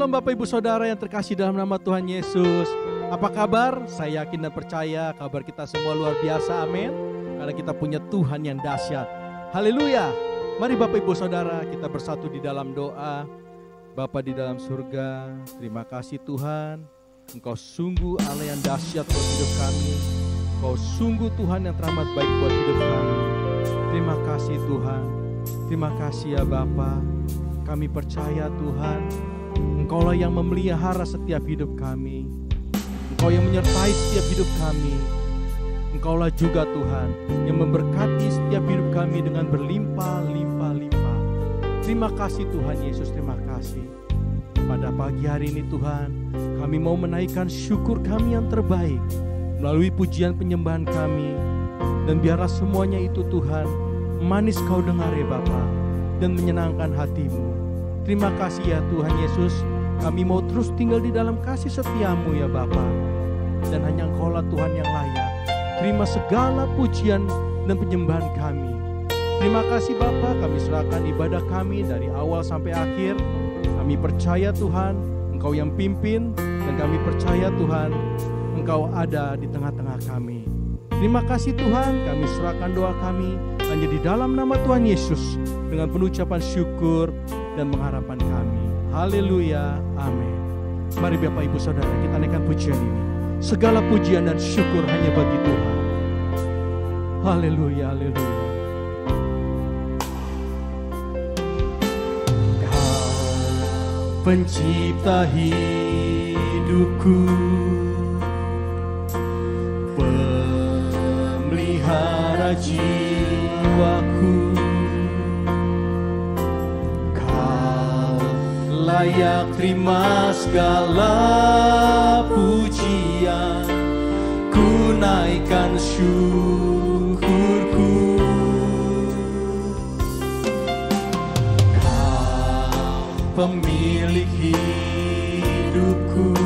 Shalom Bapak Ibu Saudara yang terkasih dalam nama Tuhan Yesus. Apa kabar? Saya yakin dan percaya kabar kita semua luar biasa, amin. Karena kita punya Tuhan yang dahsyat. Haleluya. Mari Bapak Ibu Saudara kita bersatu di dalam doa. Bapa di dalam surga, terima kasih Tuhan. Engkau sungguh Allah yang dahsyat buat hidup kami. Engkau sungguh Tuhan yang teramat baik buat hidup kami. Terima kasih Tuhan. Terima kasih ya Bapa. Kami percaya Tuhan, Engkaulah yang memelihara setiap hidup kami. Engkau yang menyertai setiap hidup kami. Engkaulah juga Tuhan yang memberkati setiap hidup kami dengan berlimpah-limpah-limpah. Terima kasih Tuhan Yesus, terima kasih. Pada pagi hari ini Tuhan, kami mau menaikkan syukur kami yang terbaik melalui pujian penyembahan kami. Dan biarlah semuanya itu Tuhan manis kau dengar ya Bapa, dan menyenangkan hatimu. Terima kasih ya Tuhan Yesus, kami mau terus tinggal di dalam kasih setiamu ya Bapa. Dan hanya Engkaulah Tuhan yang layak. Terima segala pujian dan penyembahan kami. Terima kasih Bapa, kami serahkan ibadah kami dari awal sampai akhir. Kami percaya Tuhan, Engkau yang pimpin, dan kami percaya Tuhan, Engkau ada di tengah-tengah kami. Terima kasih Tuhan, kami serahkan doa kami hanya di dalam nama Tuhan Yesus dengan penuh ucapan syukur dan pengharapan kami. Haleluya, amin. Mari Bapak Ibu Saudara kita naikkan pujian ini. Segala pujian dan syukur hanya bagi Tuhan. Haleluya, haleluya. Pencipta hidupku, pemelihara jiwaku, Kau layak terima segala pujian, ku naikkan syukurku. Pemilik hidupku,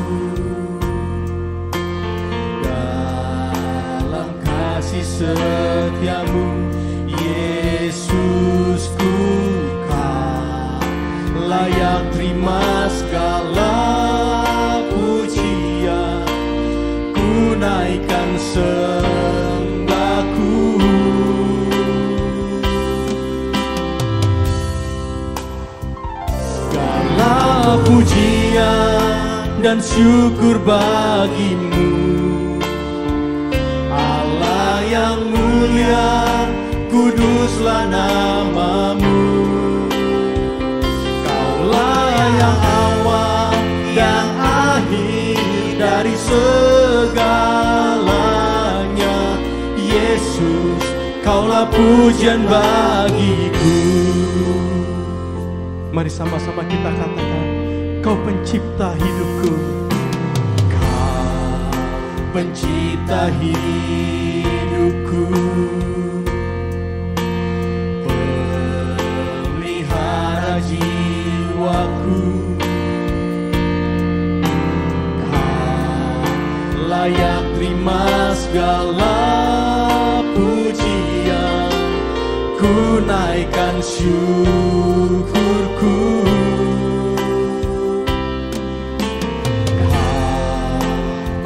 dalam kasih setiamu Yesusku, Kau layak terima segala pujian, ku naikkan sembahku. Pujian dan syukur bagimu, Allah yang mulia, kuduslah namamu. Kaulah yang awal dan akhir dari segalanya, Yesus, Kaulah pujian bagiku. Mari sama-sama kita katakan, Kau pencipta hidupku, Kau pencipta hidupku, pemelihara jiwaku, Kau layak terima segala pujian, ku naikkan syukurku.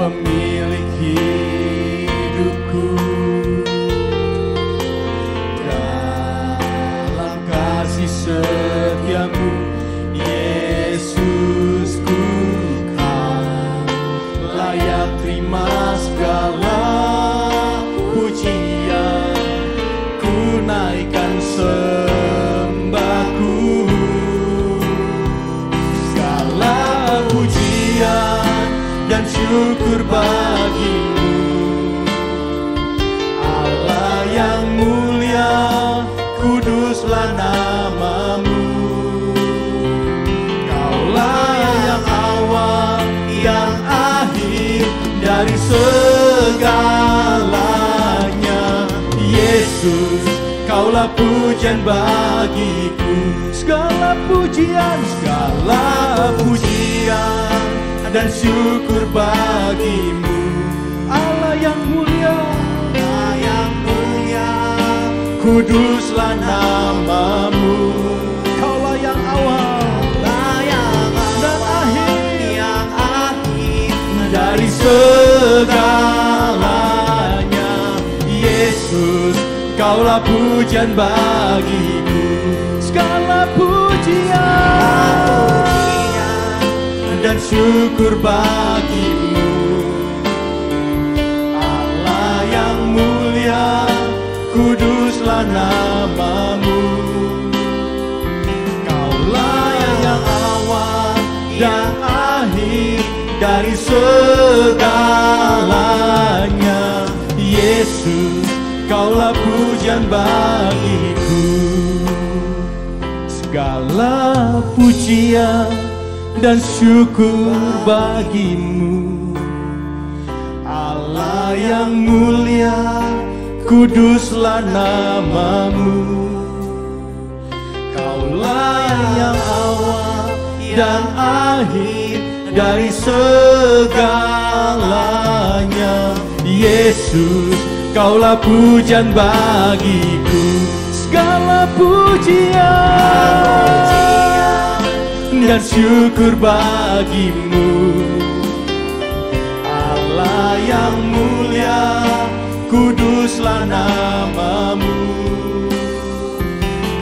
Pemilik hidupku, dalam kasih setiamu Yesusku, Kau layak terima segala pujian, ku naikkan sembahku. Segala pujian dan syukur bagimu, Allah yang mulia, kuduslah namamu. Kaulah yang awal, yang akhir dari segalanya, Yesus, Kaulah pujian bagiku. Segala pujian dan syukur bagimu, Allah yang mulia, kuduslah namamu. Kaulah yang awal dan akhir segalanya. Yesus, Kaulah pujian bagiku. Segala pujian dan syukur bagimu, Allah yang mulia, kuduslah namamu. Kaulah yang awal dan akhir dari segalanya. Yesus, Kaulah pujian bagiku. Segala pujian dan syukur bagimu, Allah yang mulia, kuduslah namamu. Kaulah yang awal dan akhir dari segalanya. Yesus, Kaulah pujian bagiku. Segala pujian dan syukur bagimu, Allah yang mulia, kuduslah namamu.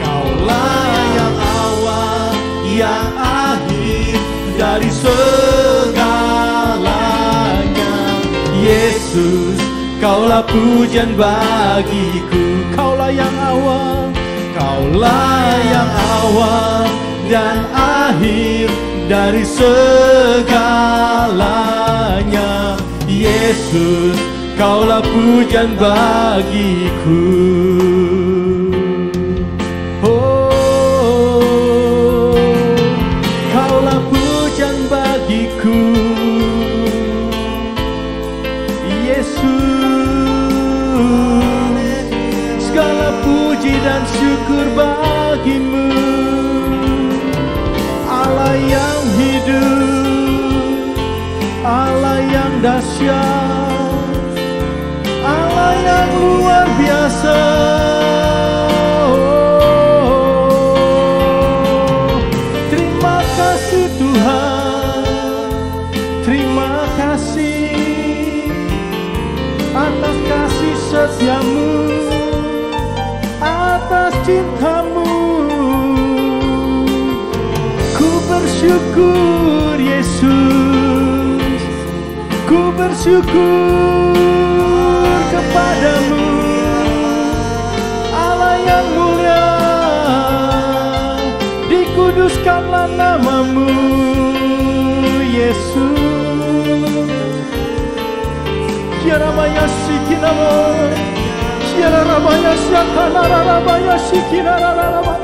Kaulah yang awal, yang akhir dari segalanya. Yesus, Kaulah pujian bagiku. Kaulah yang awal, Kaulah yang awal dan akhir dari segalanya. Yesus, Kaulah pujian bagiku. Oh, Kaulah pujian bagiku. Yesus, segala puji dan syukur bagimu, Allah yang hidup, Allah yang dahsyat, Allah yang luar biasa. Oh, terima kasih Tuhan, terima kasih atas kasih setiamu, atas cintamu. Ku bersyukur Yesus, ku bersyukur kepadamu, Allah yang mulia, dikuduskanlah namamu. Yesus, Kiaramaya Sikinamo, Kiaramaya Siakanarabaya Sikinarabaya.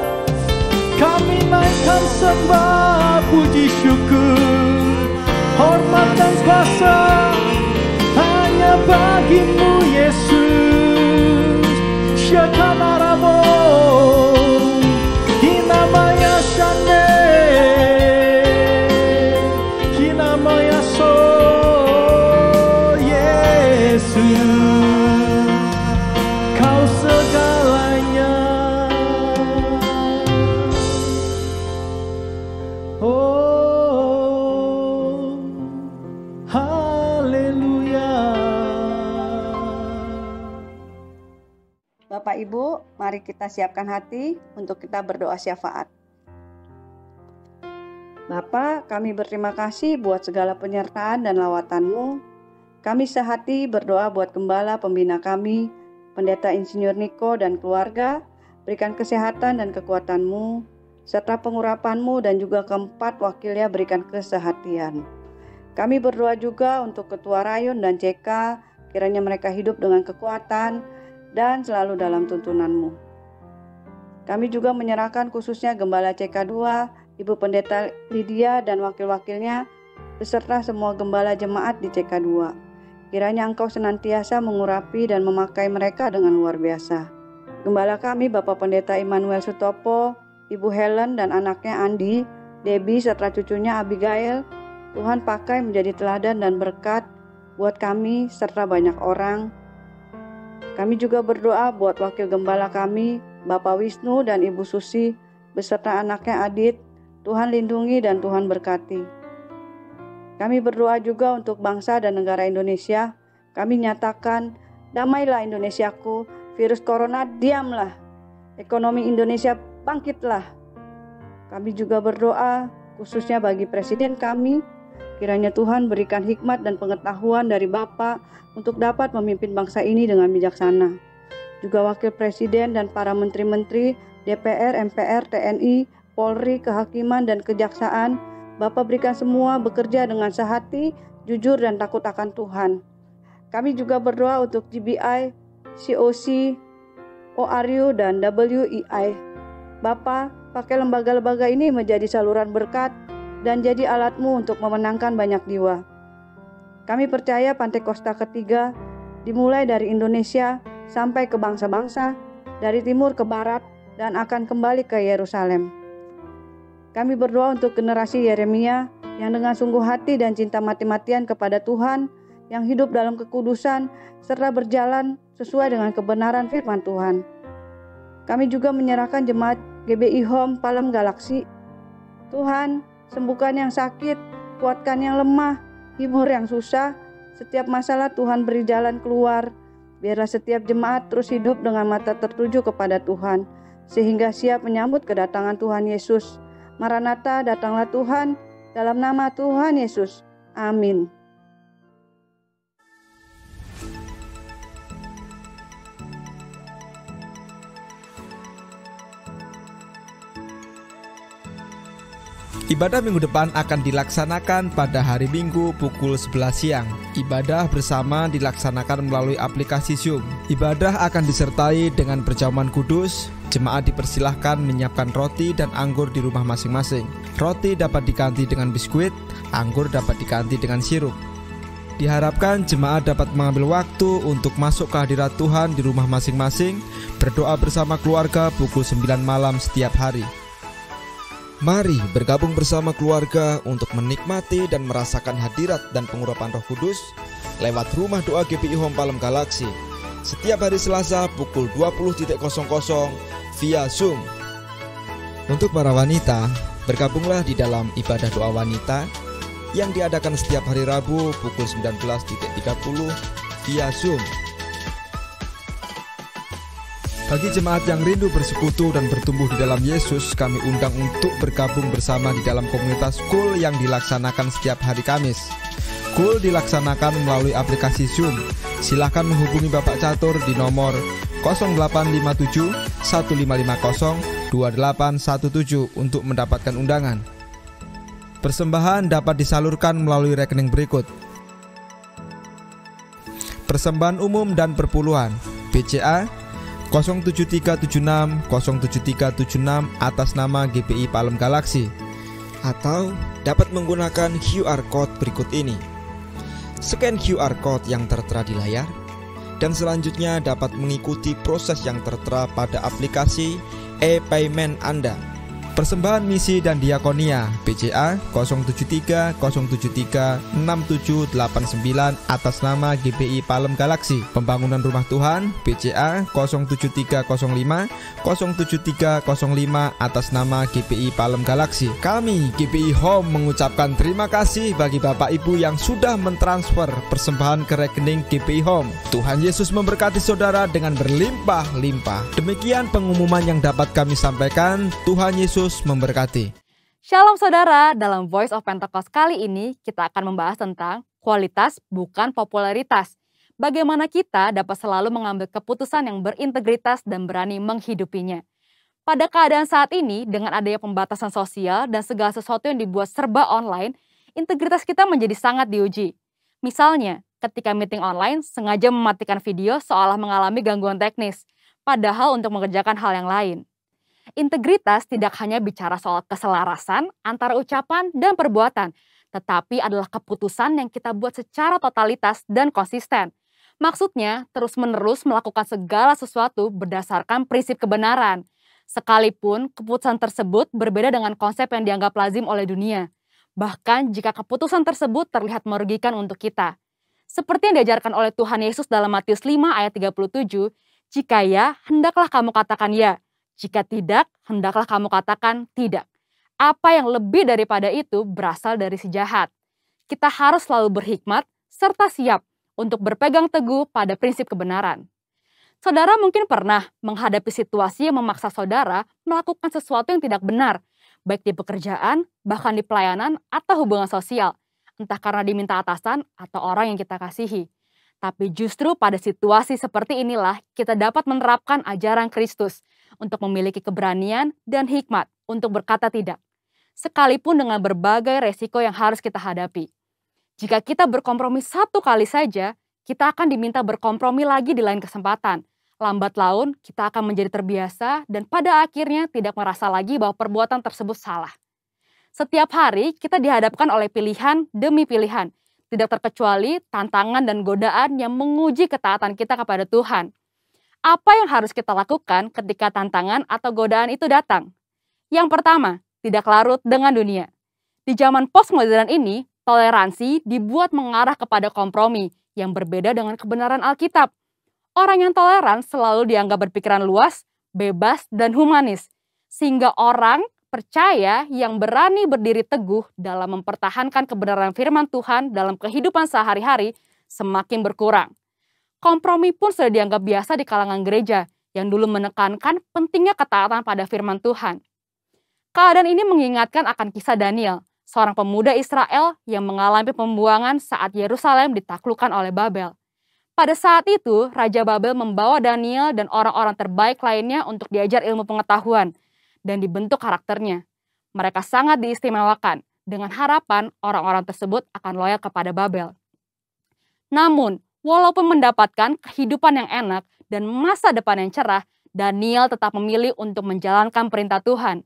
Kami naikkan sembah puji syukur, hormat dan kuasa hanya bagimu Yesus. Syakanarabo, Hinamaya Shane, Hinamaya So, Yesus, Kau segalanya. Oh, haleluya. Bapak Ibu, mari kita siapkan hati untuk kita berdoa syafaat. Bapa, kami berterima kasih buat segala penyertaan dan lawatan-Mu. Kami sehati berdoa buat gembala pembina kami, Pendeta Insinyur Niko dan keluarga. Berikan kesehatan dan kekuatan-Mu, serta pengurapan-Mu, dan juga keempat wakilnya berikan kesehatian. Kami berdoa juga untuk Ketua Rayon dan CK, kiranya mereka hidup dengan kekuatan dan selalu dalam tuntunan-Mu. Kami juga menyerahkan khususnya Gembala CK2, Ibu Pendeta Lydia dan wakil-wakilnya, beserta semua gembala jemaat di CK2. Kiranya Engkau senantiasa mengurapi dan memakai mereka dengan luar biasa. Gembala kami Bapak Pendeta Immanuel Sutopo, Ibu Helen dan anaknya Andi, Debbie serta cucunya Abigail, Tuhan pakai menjadi teladan dan berkat buat kami serta banyak orang. Kami juga berdoa buat wakil gembala kami, Bapak Wisnu dan Ibu Susi, beserta anaknya Adit. Tuhan lindungi dan Tuhan berkati. Kami berdoa juga untuk bangsa dan negara Indonesia. Kami nyatakan, damailah Indonesiaku, virus corona diamlah, ekonomi Indonesia bangkitlah. Kami juga berdoa khususnya bagi Presiden kami, kiranya Tuhan berikan hikmat dan pengetahuan dari Bapa untuk dapat memimpin bangsa ini dengan bijaksana. Juga Wakil Presiden dan para menteri-menteri, DPR, MPR, TNI, Polri, Kehakiman, dan Kejaksaan, Bapa berikan semua bekerja dengan sehati, jujur, dan takut akan Tuhan. Kami juga berdoa untuk GBI, COC, ORU, dan WEI. Bapa, pakai lembaga-lembaga ini menjadi saluran berkat dan jadi alat-Mu untuk memenangkan banyak jiwa. Kami percaya Pantekosta ketiga dimulai dari Indonesia sampai ke bangsa-bangsa, dari timur ke barat, dan akan kembali ke Yerusalem. Kami berdoa untuk generasi Yeremia yang dengan sungguh hati dan cinta mati-matian kepada Tuhan, yang hidup dalam kekudusan, serta berjalan sesuai dengan kebenaran firman Tuhan. Kami juga menyerahkan jemaat GBI Home Palem Galaksi. Tuhan, sembuhkan yang sakit, kuatkan yang lemah, hibur yang susah. Setiap masalah Tuhan beri jalan keluar. Biarlah setiap jemaat terus hidup dengan mata tertuju kepada Tuhan, sehingga siap menyambut kedatangan Tuhan Yesus. Maranatha, datanglah Tuhan, dalam nama Tuhan Yesus. Amin. Ibadah minggu depan akan dilaksanakan pada hari Minggu pukul 11 siang. Ibadah bersama dilaksanakan melalui aplikasi Zoom. Ibadah akan disertai dengan perjamuan kudus. Jemaat dipersilahkan menyiapkan roti dan anggur di rumah masing-masing. Roti dapat diganti dengan biskuit, anggur dapat diganti dengan sirup. Diharapkan jemaat dapat mengambil waktu untuk masuk ke hadirat Tuhan di rumah masing-masing, berdoa bersama keluarga pukul 9 malam setiap hari. Mari bergabung bersama keluarga untuk menikmati dan merasakan hadirat dan pengurapan Roh Kudus lewat rumah doa GBI Home Palem Galaksi setiap hari Selasa pukul 20.00 via Zoom. Untuk para wanita, bergabunglah di dalam ibadah doa wanita yang diadakan setiap hari Rabu pukul 19.30 via Zoom. Bagi jemaat yang rindu bersekutu dan bertumbuh di dalam Yesus, kami undang untuk bergabung bersama di dalam komunitas Kul yang dilaksanakan setiap hari Kamis. Kul dilaksanakan melalui aplikasi Zoom. Silahkan menghubungi Bapak Catur di nomor 0857 1550 2817 untuk mendapatkan undangan. Persembahan dapat disalurkan melalui rekening berikut: Persembahan umum dan perpuluhan BCA 07376 07376 atas nama GBI Palem Galaksi, atau dapat menggunakan QR Code berikut ini. Scan QR Code yang tertera di layar, dan selanjutnya dapat mengikuti proses yang tertera pada aplikasi e-payment Anda. Persembahan misi dan diakonia BCA 073 073 6789 atas nama GBI Palem Galaksi. Pembangunan rumah Tuhan BCA 07305 07305 atas nama GBI Palem Galaksi. Kami GBI Home mengucapkan terima kasih bagi Bapak Ibu yang sudah mentransfer persembahan ke rekening GBI Home. Tuhan Yesus memberkati saudara dengan berlimpah-limpah. Demikian pengumuman yang dapat kami sampaikan. Tuhan Yesus memberkati. Shalom saudara, dalam Voice of Pentecost kali ini kita akan membahas tentang kualitas bukan popularitas. Bagaimana kita dapat selalu mengambil keputusan yang berintegritas dan berani menghidupinya. Pada keadaan saat ini, dengan adanya pembatasan sosial dan segala sesuatu yang dibuat serba online, integritas kita menjadi sangat diuji. Misalnya, ketika meeting online sengaja mematikan video seolah mengalami gangguan teknis, padahal untuk mengerjakan hal yang lain. Integritas tidak hanya bicara soal keselarasan antara ucapan dan perbuatan, tetapi adalah keputusan yang kita buat secara totalitas dan konsisten. Maksudnya, terus-menerus melakukan segala sesuatu berdasarkan prinsip kebenaran, sekalipun keputusan tersebut berbeda dengan konsep yang dianggap lazim oleh dunia. Bahkan jika keputusan tersebut terlihat merugikan untuk kita. Seperti yang diajarkan oleh Tuhan Yesus dalam Matius 5 ayat 37, jika ya, hendaklah kamu katakan ya. Jika tidak, hendaklah kamu katakan tidak. Apa yang lebih daripada itu berasal dari si jahat. kita harus selalu berhikmat serta siap untuk berpegang teguh pada prinsip kebenaran. Saudara mungkin pernah menghadapi situasi yang memaksa saudara melakukan sesuatu yang tidak benar, baik di pekerjaan, bahkan di pelayanan atau hubungan sosial, entah karena diminta atasan atau orang yang kita kasihi. Tapi justru pada situasi seperti inilah kita dapat menerapkan ajaran Kristus untuk memiliki keberanian dan hikmat untuk berkata tidak, sekalipun dengan berbagai resiko yang harus kita hadapi. Jika kita berkompromi satu kali saja, kita akan diminta berkompromi lagi di lain kesempatan. Lambat laun, kita akan menjadi terbiasa dan pada akhirnya tidak merasa lagi bahwa perbuatan tersebut salah. Setiap hari, kita dihadapkan oleh pilihan demi pilihan, tidak terkecuali tantangan dan godaan yang menguji ketaatan kita kepada Tuhan. Apa yang harus kita lakukan ketika tantangan atau godaan itu datang? Yang pertama, tidak larut dengan dunia. Di zaman postmodern ini, toleransi dibuat mengarah kepada kompromi yang berbeda dengan kebenaran Alkitab. Orang yang toleran selalu dianggap berpikiran luas, bebas, dan humanis. Sehingga orang percaya yang berani berdiri teguh dalam mempertahankan kebenaran firman Tuhan dalam kehidupan sehari-hari semakin berkurang. Kompromi pun sudah dianggap biasa di kalangan gereja yang dulu menekankan pentingnya ketaatan pada firman Tuhan. Keadaan ini mengingatkan akan kisah Daniel, seorang pemuda Israel yang mengalami pembuangan saat Yerusalem ditaklukkan oleh Babel. Pada saat itu, Raja Babel membawa Daniel dan orang-orang terbaik lainnya untuk diajar ilmu pengetahuan dan dibentuk karakternya. Mereka sangat diistimewakan dengan harapan orang-orang tersebut akan loyal kepada Babel. Namun, walaupun mendapatkan kehidupan yang enak dan masa depan yang cerah, Daniel tetap memilih untuk menjalankan perintah Tuhan.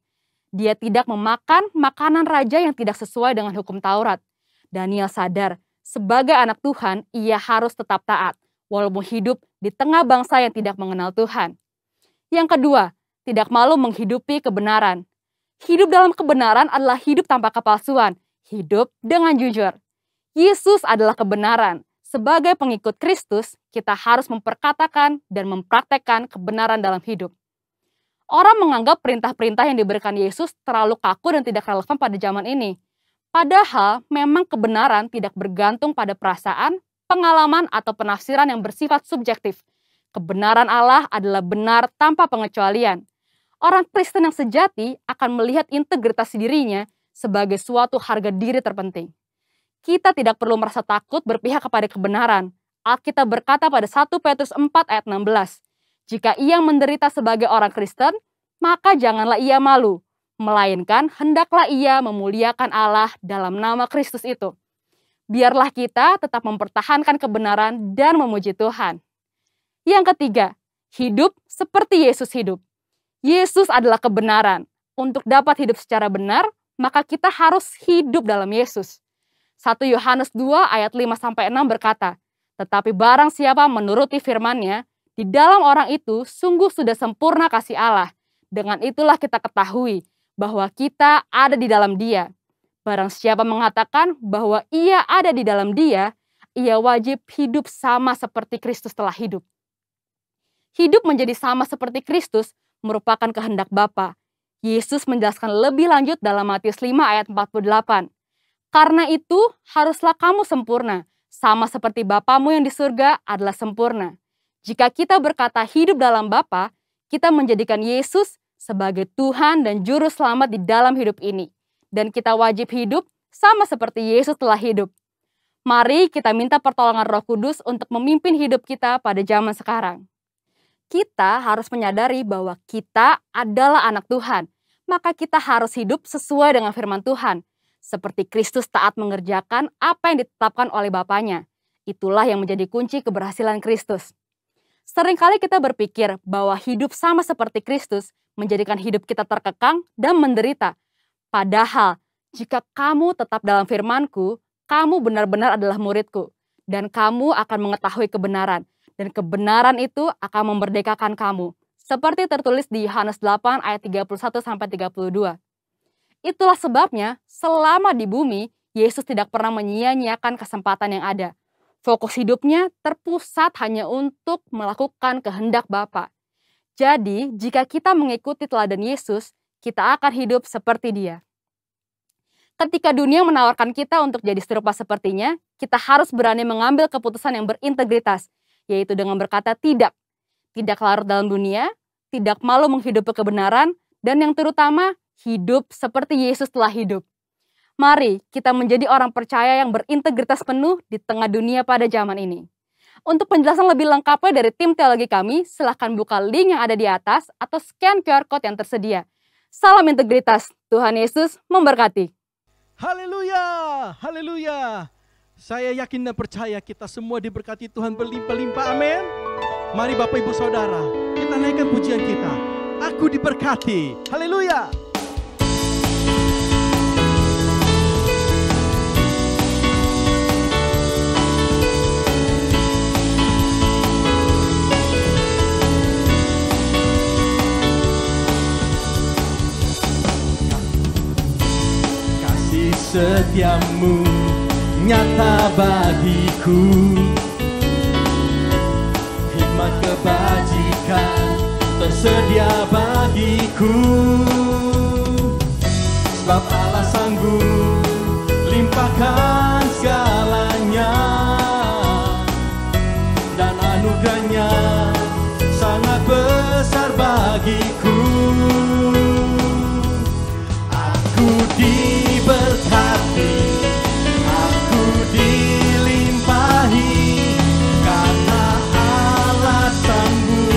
Dia tidak memakan makanan raja yang tidak sesuai dengan hukum Taurat. Daniel sadar, sebagai anak Tuhan, ia harus tetap taat, walaupun hidup di tengah bangsa yang tidak mengenal Tuhan. Yang kedua, tidak malu menghidupi kebenaran. Hidup dalam kebenaran adalah hidup tanpa kepalsuan, hidup dengan jujur. Yesus adalah kebenaran. Sebagai pengikut Kristus, kita harus memperkatakan dan mempraktekkan kebenaran dalam hidup. Orang menganggap perintah-perintah yang diberikan Yesus terlalu kaku dan tidak relevan pada zaman ini. Padahal memang kebenaran tidak bergantung pada perasaan, pengalaman, atau penafsiran yang bersifat subjektif. Kebenaran Allah adalah benar tanpa pengecualian. Orang Kristen yang sejati akan melihat integritas dirinya sebagai suatu harga diri terpenting. Kita tidak perlu merasa takut berpihak kepada kebenaran. Alkitab berkata pada 1 Petrus 4 ayat 16, jika ia menderita sebagai orang Kristen, maka janganlah ia malu, melainkan hendaklah ia memuliakan Allah dalam nama Kristus itu. Biarlah kita tetap mempertahankan kebenaran dan memuji Tuhan. Yang ketiga, hidup seperti Yesus hidup. Yesus adalah kebenaran. Untuk dapat hidup secara benar, maka kita harus hidup dalam Yesus. 1 Yohanes 2 ayat 5-6 berkata, tetapi barang siapa menuruti firman-Nya, di dalam orang itu sungguh sudah sempurna kasih Allah. Dengan itulah kita ketahui bahwa kita ada di dalam Dia. Barang siapa mengatakan bahwa ia ada di dalam Dia, ia wajib hidup sama seperti Kristus telah hidup. Hidup menjadi sama seperti Kristus merupakan kehendak Bapa. Yesus menjelaskan lebih lanjut dalam Matius 5 ayat 48. Karena itu haruslah kamu sempurna, sama seperti Bapamu yang di surga adalah sempurna. Jika kita berkata hidup dalam Bapa, kita menjadikan Yesus sebagai Tuhan dan Juru Selamat di dalam hidup ini. Dan kita wajib hidup sama seperti Yesus telah hidup. Mari kita minta pertolongan Roh Kudus untuk memimpin hidup kita pada zaman sekarang. Kita harus menyadari bahwa kita adalah anak Tuhan. Maka kita harus hidup sesuai dengan firman Tuhan. Seperti Kristus taat mengerjakan apa yang ditetapkan oleh Bapanya. Itulah yang menjadi kunci keberhasilan Kristus. Seringkali kita berpikir bahwa hidup sama seperti Kristus menjadikan hidup kita terkekang dan menderita. Padahal, jika kamu tetap dalam firman-Ku, kamu benar-benar adalah murid-Ku. Dan kamu akan mengetahui kebenaran. Dan kebenaran itu akan memerdekakan kamu. Seperti tertulis di Yohanes 8 ayat 31-32. Itulah sebabnya, selama di bumi, Yesus tidak pernah menyia-nyiakan kesempatan yang ada. Fokus hidupnya terpusat hanya untuk melakukan kehendak Bapa. Jadi, jika kita mengikuti teladan Yesus, kita akan hidup seperti Dia. Ketika dunia menawarkan kita untuk jadi serupa sepertinya, kita harus berani mengambil keputusan yang berintegritas, yaitu dengan berkata tidak. Tidak larut dalam dunia, tidak malu menghidupi kebenaran, dan yang terutama, hidup seperti Yesus telah hidup. Mari kita menjadi orang percaya yang berintegritas penuh di tengah dunia pada zaman ini. Untuk penjelasan lebih lengkapnya dari tim teologi kami, silahkan buka link yang ada di atas atau scan QR Code yang tersedia. Salam integritas, Tuhan Yesus memberkati. Haleluya, haleluya. Saya yakin dan percaya kita semua diberkati Tuhan berlimpah-limpah, amin. Mari Bapak Ibu Saudara, kita naikkan pujian kita. Aku diberkati, haleluya. Setiamu nyata bagiku, hikmat kebajikan tersedia bagiku, sebab Allah sanggup limpahkan segalanya, dan anugerahnya sangat besar bagiku. Aku diberkati, aku dilimpahi, karena Allah sanggup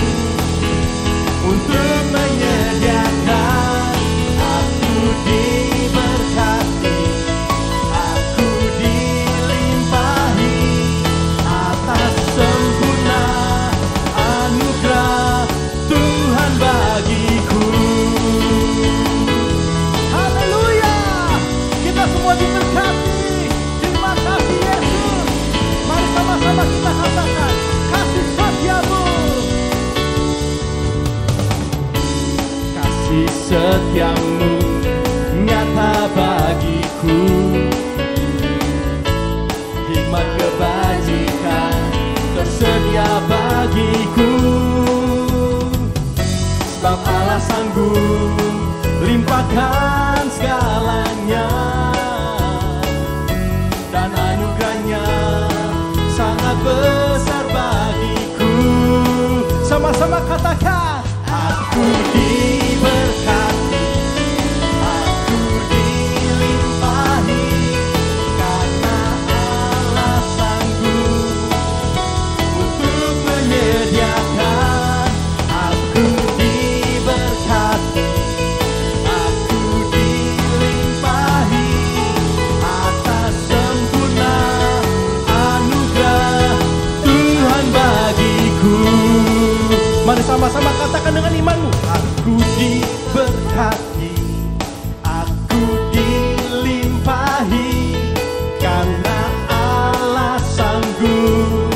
untuk menyediakan. Aku diberkati, aku dilimpahi, atas sempurna anugerah Tuhan bagiku. Semua diberkati. Terima kasih Yesus. Mari sama-sama kita katakan kasih setiamu. Kasih setiamu nyata bagiku, hikmat kebajikan tersedia bagiku, sebab Allah sanggup limpahkan segalanya, dan anugerahnya sangat besar bagiku. Sama-sama katakan, aku diberkati, aku dilimpahi, karena Allah sanggup untuk menyediakan. Aku diberkati, aku dilimpahi, atas sempurna anugerah Tuhan bagiku. Mari sama-sama katakan dengan imanmu. Aku diberkati, aku dilimpahi, karena Allah sanggup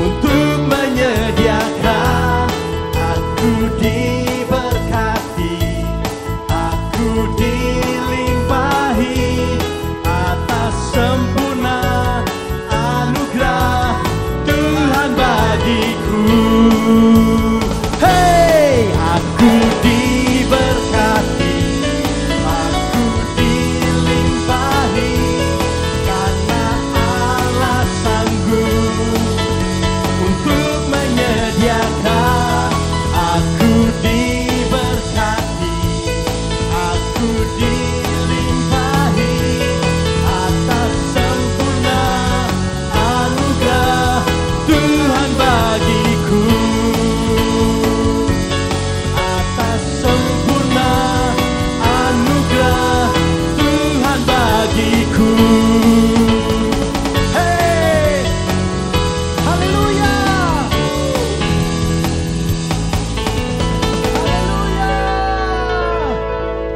untuk menyediakan. Aku diberkati, aku dilimpahi, atas sempurna anugerah Tuhan bagiku. Hey, aku diberkati, aku dilimpahi, karena Allah sanggup untuk menyediakan. Aku diberkati, aku dilimpahi, atas sempurna anugerah Tuhan bagiku, atas sempurna anugerah Tuhan bagiku. Hey, haleluya. Haleluya.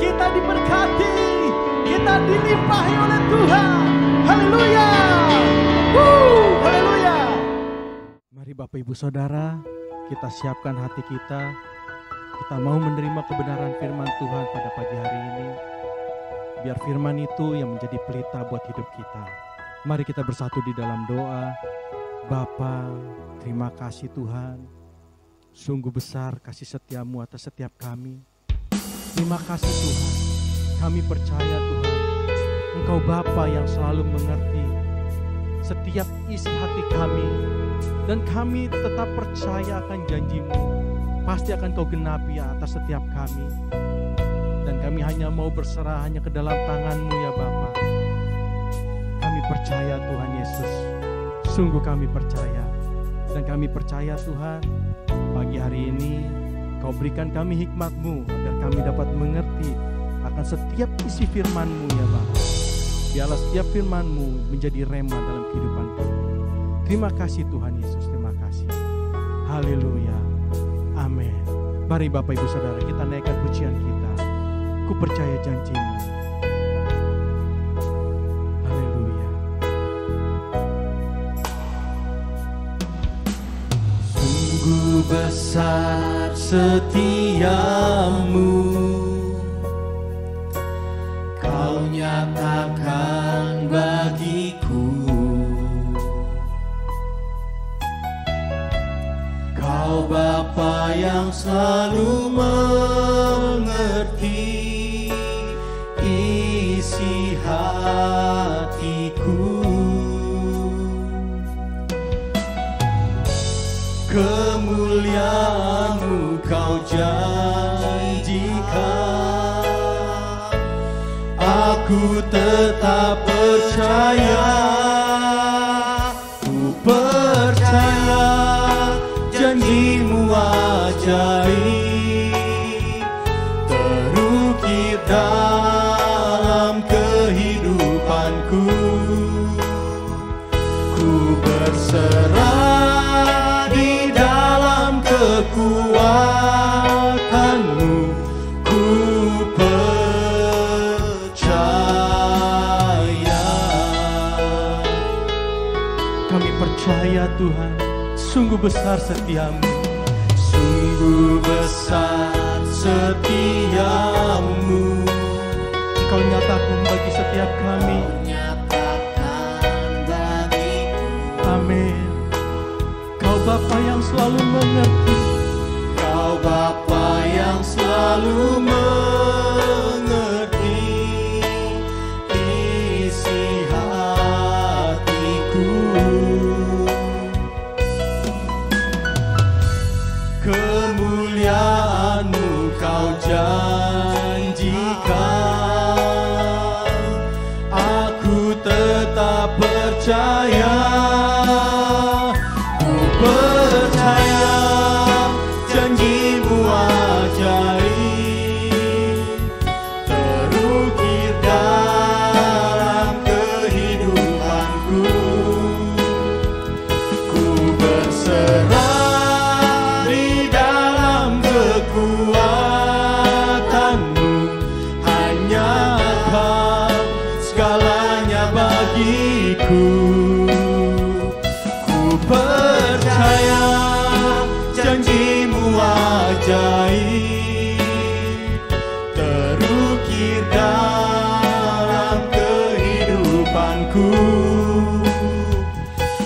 Kita diberkati, kita dilimpahi oleh Tuhan. Haleluya. Haleluya. Mari Bapak Ibu Saudara, kita siapkan hati kita. Kita mau menerima kebenaran firman Tuhan pada pagi hari ini. Biar firman itu yang menjadi pelita buat hidup kita. Mari kita bersatu di dalam doa. Bapa, terima kasih Tuhan. Sungguh besar kasih setiamu atas setiap kami. Terima kasih Tuhan. Kami percaya Tuhan, Engkau Bapa yang selalu mengerti setiap isi hati kami, dan kami tetap percaya akan janji-Mu pasti akan Kau genapi atas setiap kami. Dan kami hanya mau berserah hanya ke dalam tangan-Mu ya Bapa. Kami percaya Tuhan Yesus, sungguh kami percaya. Dan kami percaya Tuhan, pagi hari ini Kau berikan kami hikmat-Mu agar kami dapat mengerti akan setiap isi firman-Mu ya Bapa. Biarlah setiap firman-Mu menjadi rema dalam kehidupan kami. Terima kasih Tuhan Yesus, terima kasih. Haleluya, amin. Mari Bapak Ibu Saudara, kita naikkan pujian kita. Ku percaya janji-Mu. Haleluya. Sungguh besar setiamu, Kau nyatakan bagiku. Kau Bapa yang selalu mengerti isi hatiku. Kemuliaan-Mu Kau janjikan, aku tetap percaya. Ku percaya janji-Mu ajaib, terukir dalam kehidupanku. Ku berserah di dalam kekuatan-Mu. Ku percaya. Kami percaya Tuhan, sungguh besar setiamu, sungguh besar setiamu. Engkau nyatakan bagi setiap kami. Amin. Kau Bapa yang selalu mengerti. Kau Bapa yang selalu mengerti isi hatiku. Kemuliaan-Mu Kau janjikan, aku tetap percaya. Ku percaya janji-Mu ajaib, terukir dalam kehidupanku. Ku berserah di dalam kekuatan-Mu. Hanya Kau segalanya bagiku. Ku percaya janji-Mu ajaib, terukir dalam kehidupanku.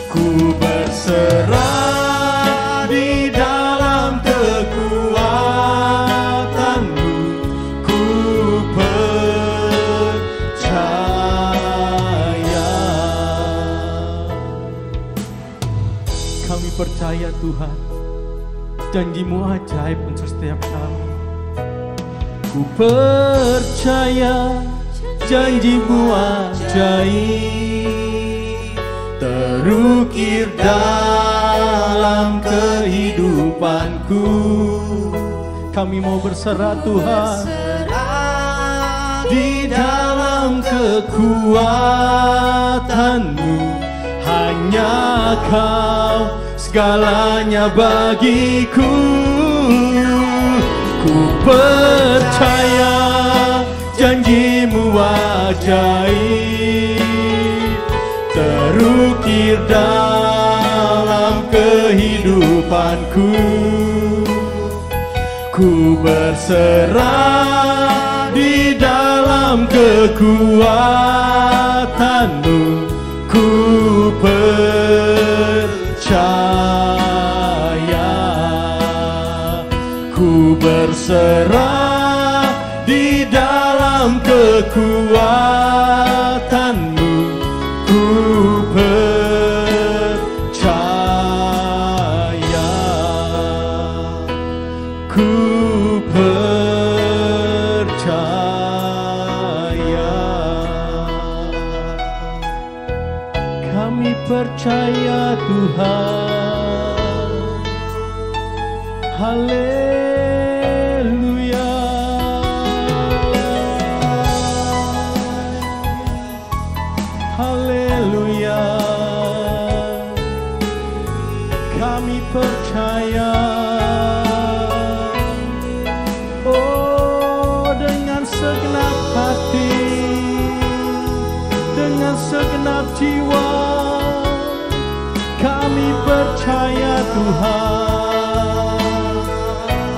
Ku berserah di dalam kekuatan-Mu. Ku percaya. Kami percaya Tuhan, janji-Mu ajaib untuk setiap kami. Ku percaya janji-Mu ajaib, terukir dalam kehidupanku. Kami mau berserah Tuhan di dalam kekuatan-Mu. Hanya Kau segalanya bagiku. Ku percaya janji-Mu ajaib, terukir dalam kehidupanku. Ku berserah di dalam kekuatan-Mu. Ku percaya. Ku berserah di dalam dalam kekuatan-Mu ku percaya, ku percaya. Kami percaya Tuhan. Haleluya. Haleluya. Kami percaya. Oh, dengan segenap hati, dengan segenap jiwa, kami percaya Tuhan.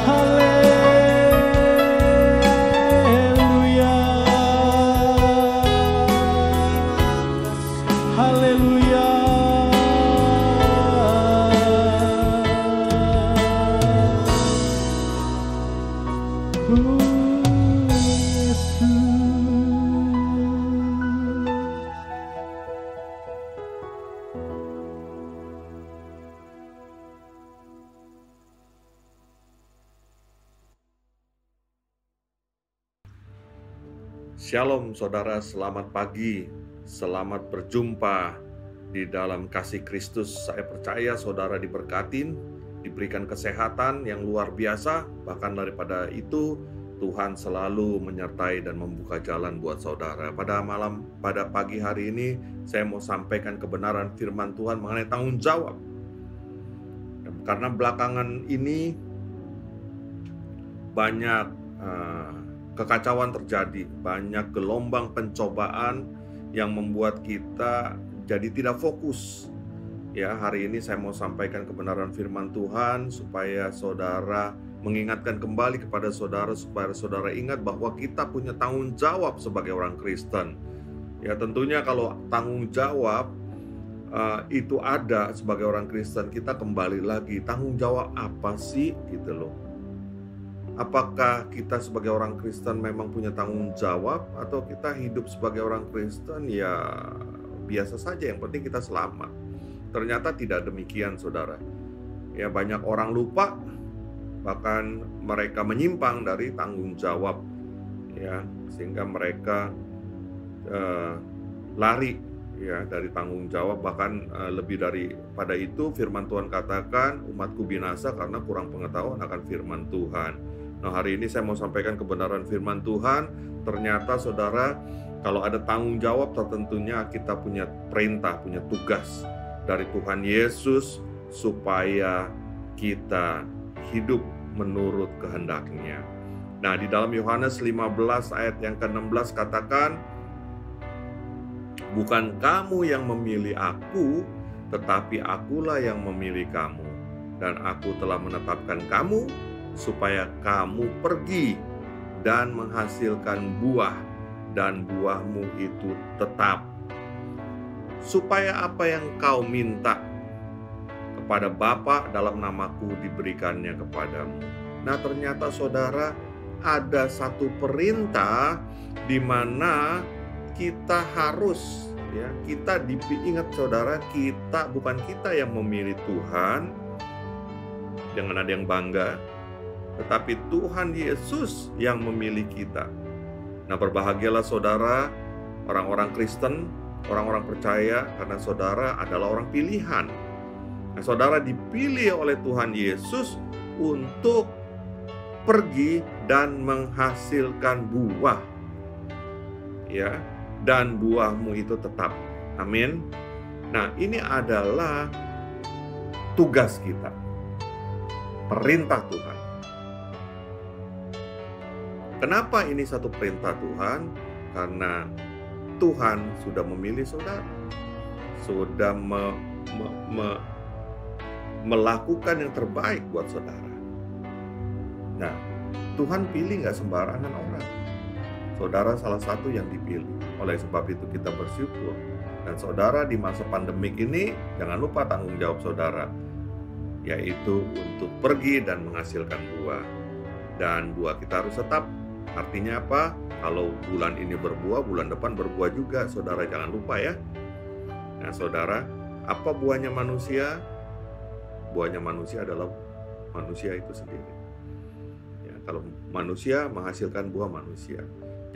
Haleluya. Haleluya. Oh, Yesus. Shalom saudara, selamat pagi, selamat berjumpa di dalam kasih Kristus. Saya percaya saudara diberkatin, diberikan kesehatan yang luar biasa. Bahkan daripada itu, Tuhan selalu menyertai dan membuka jalan buat saudara. Pada pagi hari ini, saya mau sampaikan kebenaran firman Tuhan mengenai tanggung jawab. Karena belakangan ini banyak kekacauan terjadi, banyak gelombang pencobaan yang membuat kita jadi tidak fokus. Ya, hari ini saya mau sampaikan kebenaran firman Tuhan supaya saudara mengingatkan kembali kepada saudara, supaya saudara ingat bahwa kita punya tanggung jawab sebagai orang Kristen. Ya, tentunya kalau tanggung jawab itu ada sebagai orang Kristen, kita kembali lagi, tanggung jawab apa sih gitu loh. Apakah kita sebagai orang Kristen memang punya tanggung jawab, atau kita hidup sebagai orang Kristen ya biasa saja, yang penting kita selamat. Ternyata tidak demikian saudara. Ya, banyak orang lupa, bahkan mereka menyimpang dari tanggung jawab, ya, sehingga mereka lari ya dari tanggung jawab. Bahkan lebih daripada itu, firman Tuhan katakan umatku binasa karena kurang pengetahuan akan firman Tuhan. Nah, hari ini saya mau sampaikan kebenaran firman Tuhan. Ternyata saudara, kalau ada tanggung jawab, tentunya kita punya perintah, punya tugas dari Tuhan Yesus supaya kita hidup menurut kehendak-Nya. Nah, di dalam Yohanes 15 ayat yang ke-16 katakan, bukan kamu yang memilih aku, tetapi akulah yang memilih kamu. Dan aku telah menetapkan kamu supaya kamu pergi dan menghasilkan buah, dan buahmu itu tetap. Supaya apa yang kau minta kepada Bapa dalam namaku diberikannya kepadamu. Nah, ternyata saudara, ada satu perintah di mana kita harus, ya, kita ingat saudara, bukan kita yang memilih Tuhan. Jangan ada yang bangga, tetapi Tuhan Yesus yang memilih kita. Nah, berbahagialah saudara, orang-orang Kristen, orang-orang percaya, karena saudara adalah orang pilihan. Nah, saudara dipilih oleh Tuhan Yesus untuk pergi dan menghasilkan buah, ya, dan buahmu itu tetap. Amin. Nah, ini adalah tugas kita, perintah Tuhan. Kenapa ini satu perintah Tuhan? Karena Tuhan sudah memilih saudara, sudah melakukan yang terbaik buat saudara. Nah, Tuhan pilih gak sembarangan orang. Saudara salah satu yang dipilih. Oleh sebab itu kita bersyukur. Dan saudara, di masa pandemik ini, jangan lupa tanggung jawab saudara, yaitu untuk pergi dan menghasilkan buah. Dan buah kita harus tetap, Artinya apa? Kalau bulan ini berbuah, bulan depan berbuah juga. Saudara jangan lupa ya. Nah saudara, apa buahnya manusia? Buahnya manusia adalah manusia itu sendiri. Ya, kalau manusia menghasilkan buah manusia.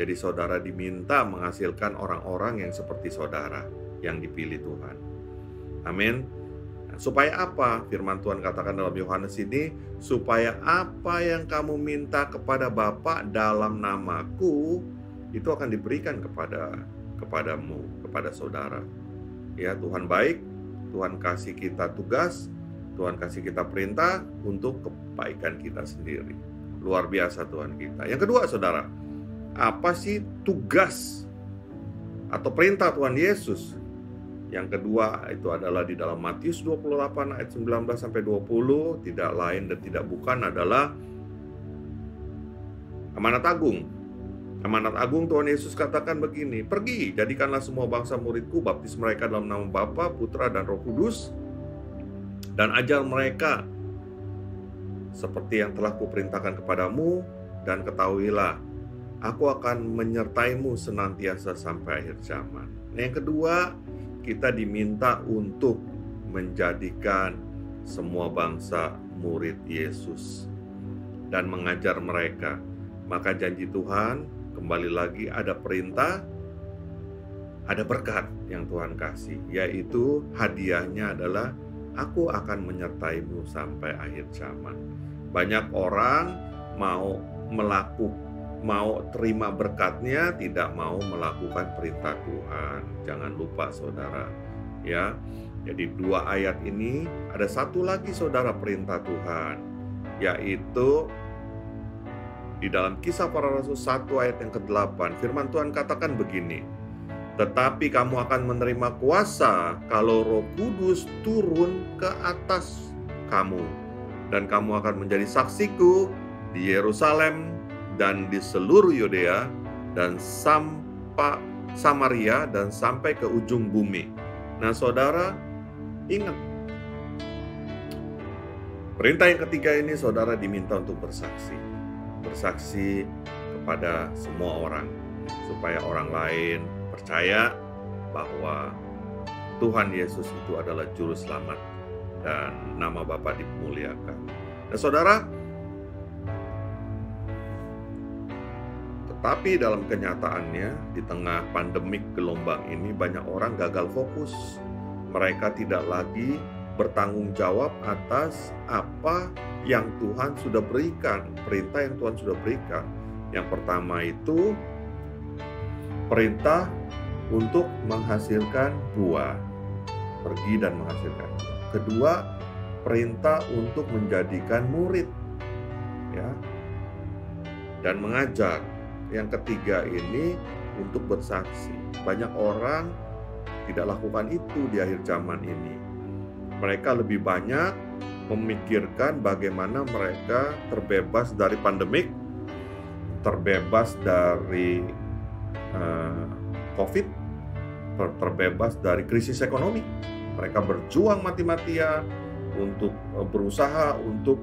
Jadi saudara diminta menghasilkan orang-orang yang seperti saudara, yang dipilih Tuhan. Amin. Nah, supaya apa? Firman Tuhan katakan dalam Yohanes ini, supaya apa yang kamu minta kepada Bapa dalam namaku, itu akan diberikan kepadamu, kepada saudara. Ya, Tuhan baik, Tuhan kasih kita tugas, Tuhan kasih kita perintah untuk kebaikan kita sendiri. Luar biasa Tuhan kita. Yang kedua saudara, apa sih tugas atau perintah Tuhan Yesus? Yang kedua itu adalah di dalam Matius 28 ayat 19 sampai 20, tidak lain dan tidak bukan adalah amanat agung. Amanat agung Tuhan Yesus katakan begini, pergi, jadikanlah semua bangsa muridku, baptis mereka dalam nama Bapa, Putra, dan Roh Kudus, dan ajar mereka seperti yang telah kuperintahkan kepadamu, dan ketahuilah, aku akan menyertaimu senantiasa sampai akhir zaman. Nah, yang kedua, kita diminta untuk menjadikan semua bangsa murid Yesus dan mengajar mereka. Maka janji Tuhan, kembali lagi ada perintah, ada berkat yang Tuhan kasih, yaitu hadiahnya adalah aku akan menyertaimu sampai akhir zaman. Banyak orang mau terima berkatnya, tidak mau melakukan perintah Tuhan. Jangan lupa saudara, ya. Jadi 2 ayat ini ada satu lagi saudara perintah Tuhan, yaitu di dalam Kisah Para Rasul 1 ayat yang ke-8, firman Tuhan katakan begini, tetapi kamu akan menerima kuasa kalau Roh Kudus turun ke atas kamu, dan kamu akan menjadi saksiku di Yerusalem dan di seluruh Yudea dan sampai Samaria dan sampai ke ujung bumi. Nah saudara, ingat, perintah yang ketiga ini saudara diminta untuk bersaksi. Bersaksi kepada semua orang, supaya orang lain percaya bahwa Tuhan Yesus itu adalah juru selamat dan nama Bapa dimuliakan. Nah saudara, tetapi dalam kenyataannya di tengah pandemik gelombang ini banyak orang gagal fokus. Mereka tidak lagi bertanggung jawab atas apa yang Tuhan sudah berikan, perintah yang Tuhan sudah berikan. Yang pertama itu perintah untuk menghasilkan buah, pergi dan menghasilkan buah. Kedua, perintah untuk menjadikan murid, ya, dan mengajar. Yang ketiga ini untuk bersaksi. Banyak orang tidak lakukan itu di akhir zaman ini. Mereka lebih banyak memikirkan bagaimana mereka terbebas dari pandemik, terbebas dari COVID, terbebas dari krisis ekonomi. Mereka berjuang mati-matian untuk berusaha untuk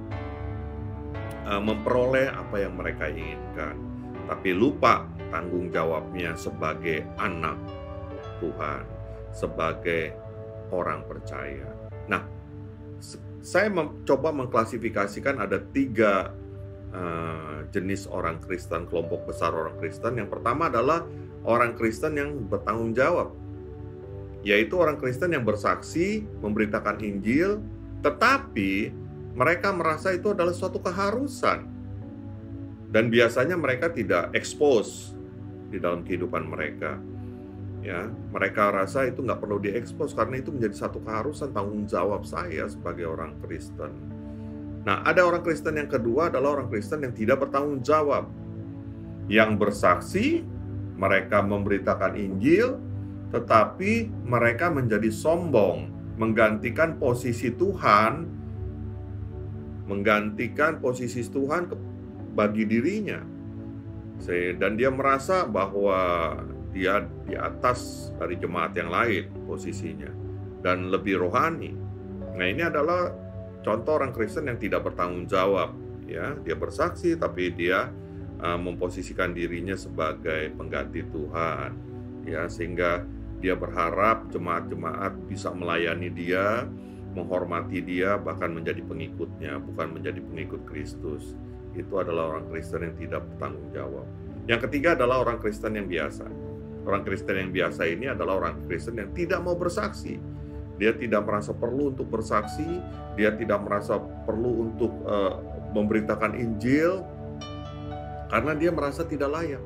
memperoleh apa yang mereka inginkan, tapi lupa tanggung jawabnya sebagai anak Tuhan, sebagai orang percaya. Nah, saya coba mengklasifikasikan ada 3 jenis orang Kristen, kelompok besar orang Kristen. Yang pertama adalah orang Kristen yang bertanggung jawab, yaitu orang Kristen yang bersaksi, memberitakan Injil, tetapi mereka merasa itu adalah suatu keharusan. Dan biasanya mereka tidak expose di dalam kehidupan mereka. Ya, mereka rasa itu nggak perlu diekspos karena itu menjadi satu keharusan, tanggung jawab saya sebagai orang Kristen. Nah, ada orang Kristen yang kedua adalah orang Kristen yang tidak bertanggung jawab, yang bersaksi, mereka memberitakan Injil, tetapi mereka menjadi sombong, menggantikan posisi Tuhan, bagi dirinya, dan dia merasa bahwa dia di atas dari jemaat yang lain posisinya dan lebih rohani. Nah, ini adalah contoh orang Kristen yang tidak bertanggung jawab, ya. Dia bersaksi tapi dia memposisikan dirinya sebagai pengganti Tuhan, ya, sehingga dia berharap jemaat-jemaat bisa melayani dia, menghormati dia, bahkan menjadi pengikutnya, bukan menjadi pengikut Kristus. Itu adalah orang Kristen yang tidak bertanggung jawab. Yang ketiga adalah orang Kristen yang biasa. Orang Kristen yang biasa ini adalah orang Kristen yang tidak mau bersaksi. Dia tidak merasa perlu untuk bersaksi, dia tidak merasa perlu untuk memberitakan Injil, karena dia merasa tidak layak.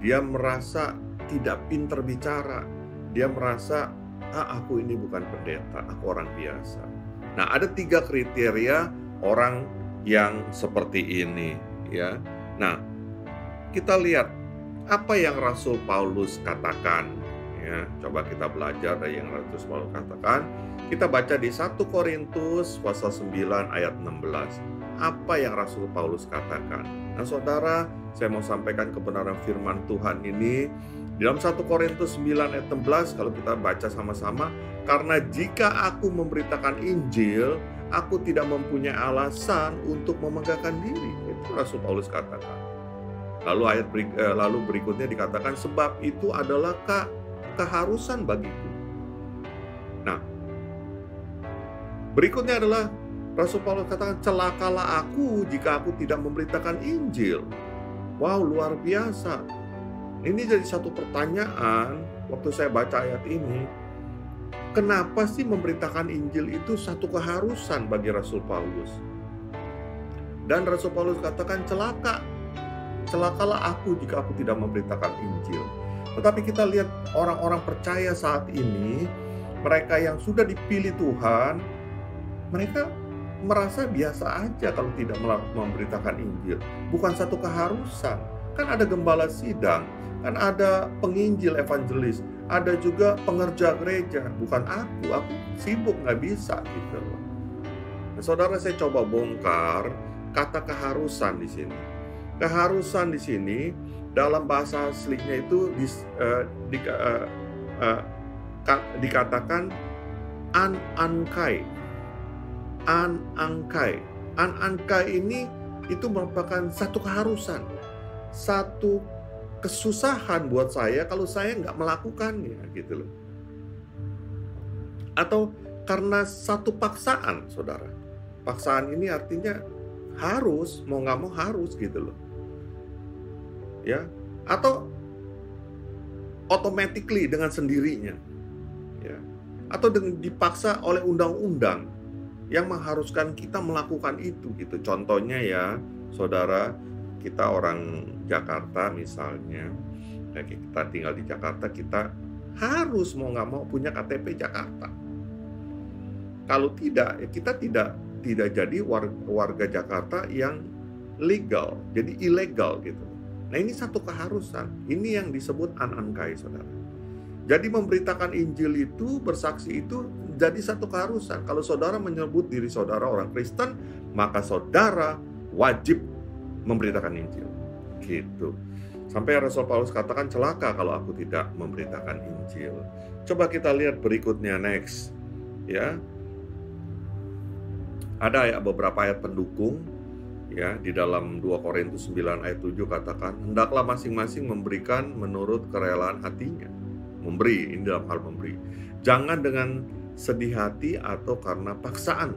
Dia merasa tidak pintar bicara. Dia merasa, aku ini bukan pendeta, aku orang biasa. Nah, ada 3 kriteria orang yang seperti ini, ya. Nah, kita lihat apa yang Rasul Paulus katakan, ya. Coba kita belajar dari yang Rasul Paulus katakan. Kita baca di 1 Korintus pasal 9 ayat 16. Apa yang Rasul Paulus katakan? Nah, saudara, saya mau sampaikan kebenaran firman Tuhan ini di dalam 1 Korintus 9 ayat 16. Kalau kita baca sama-sama, karena jika aku memberitakan Injil, aku tidak mempunyai alasan untuk memegahkan diri. Itu Rasul Paulus katakan. Lalu berikutnya dikatakan, sebab itu adalah keharusan bagiku. Nah, berikutnya adalah Rasul Paulus katakan, celakalah aku jika aku tidak memberitakan Injil. Wow, luar biasa. Ini jadi satu pertanyaan waktu saya baca ayat ini. Kenapa sih memberitakan Injil itu satu keharusan bagi Rasul Paulus? Dan Rasul Paulus katakan, celakalah aku jika aku tidak memberitakan Injil. Tetapi kita lihat orang-orang percaya saat ini, mereka yang sudah dipilih Tuhan, mereka merasa biasa aja kalau tidak memberitakan Injil. Bukan satu keharusan. Kan ada gembala sidang, kan ada penginjil evangelis, ada juga pengerja gereja. Bukan aku sibuk nggak bisa gitu. Nah, saudara, saya coba bongkar kata keharusan di sini. Keharusan di sini dalam bahasa aslinya itu dikatakan anangkai. Anangkai ini itu merupakan satu keharusan, satu kesusahan buat saya kalau saya nggak melakukannya gitu loh. Atau karena satu paksaan, saudara. Paksaan ini artinya harus, mau nggak mau harus gitu loh. Ya, atau automatically dengan sendirinya. Ya. Atau dipaksa oleh undang-undang yang mengharuskan kita melakukan itu gitu. Contohnya ya, saudara, kita orang Jakarta misalnya, kita tinggal di Jakarta, kita harus mau nggak mau punya KTP Jakarta. Kalau tidak, ya kita tidak jadi warga Jakarta yang legal, jadi ilegal gitu. Nah, ini satu keharusan. Ini yang disebut anangkai, saudara. Jadi memberitakan Injil itu, bersaksi itu jadi satu keharusan. Kalau saudara menyebut diri saudara orang Kristen, maka saudara wajib memberitakan Injil. Gitu. Sampai Rasul Paulus katakan, celaka kalau aku tidak memberitakan Injil. Coba kita lihat berikutnya, next. Ya. Ada beberapa ayat pendukung, ya, di dalam 2 Korintus 9 ayat 7 katakan, hendaklah masing-masing memberikan menurut kerelaan hatinya. Memberi, ini dalam hal memberi. Jangan dengan sedih hati atau karena paksaan.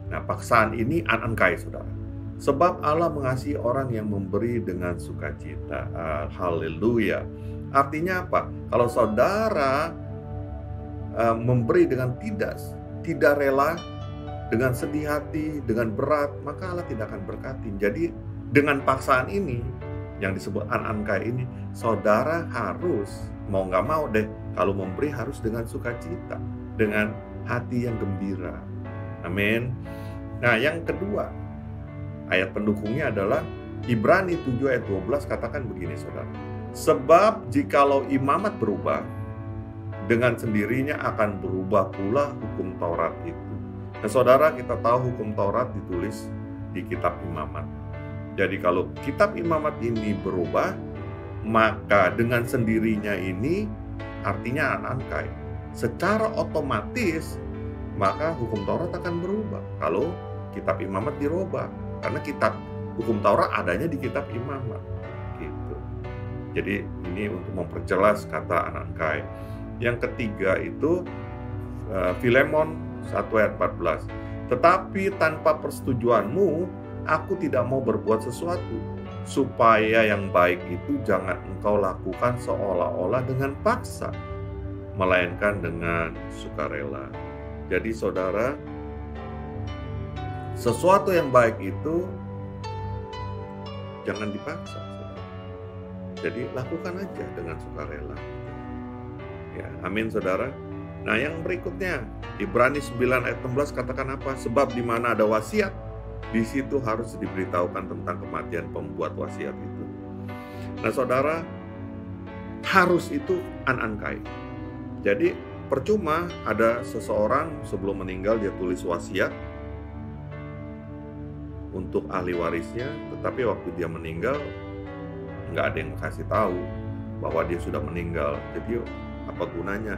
Nah, paksaan ini anangkai, saudara. Sebab Allah mengasihi orang yang memberi dengan sukacita. Haleluya. Artinya apa? Kalau saudara memberi dengan tidak rela, dengan sedih hati, dengan berat, maka Allah tidak akan berkati. Jadi dengan paksaan ini, yang disebut anangkai ini, saudara harus, mau nggak mau deh, kalau memberi harus dengan sukacita, dengan hati yang gembira. Amin. Nah, yang kedua, ayat pendukungnya adalah Ibrani 7 ayat 12 katakan begini, saudara. Sebab jikalau imamat berubah, dengan sendirinya akan berubah pula hukum Taurat itu. Nah, saudara, kita tahu hukum Taurat ditulis di kitab imamat. Jadi kalau kitab imamat ini berubah, maka dengan sendirinya ini artinya anangkai. Secara otomatis, maka hukum Taurat akan berubah kalau kitab imamat dirubah. Karena Hukum Taurat adanya di kitab Imamat. Gitu. Jadi ini untuk memperjelas kata Anankai. Yang ketiga itu Filemon 1 ayat 14. Tetapi tanpa persetujuanmu, aku tidak mau berbuat sesuatu, supaya yang baik itu jangan engkau lakukan seolah-olah dengan paksa, melainkan dengan sukarela. Jadi saudara, sesuatu yang baik itu jangan dipaksa, saudara. Jadi lakukan aja dengan sukarela. Ya, amin saudara. Nah, yang berikutnya, Ibrani 9 ayat 16 katakan apa? Sebab di mana ada wasiat, di situ harus diberitahukan tentang kematian pembuat wasiat itu. Nah, saudara, harus itu Anankai. Jadi percuma ada seseorang sebelum meninggal dia tulis wasiat untuk ahli warisnya, tetapi waktu dia meninggal nggak ada yang kasih tahu bahwa dia sudah meninggal. Jadi apa gunanya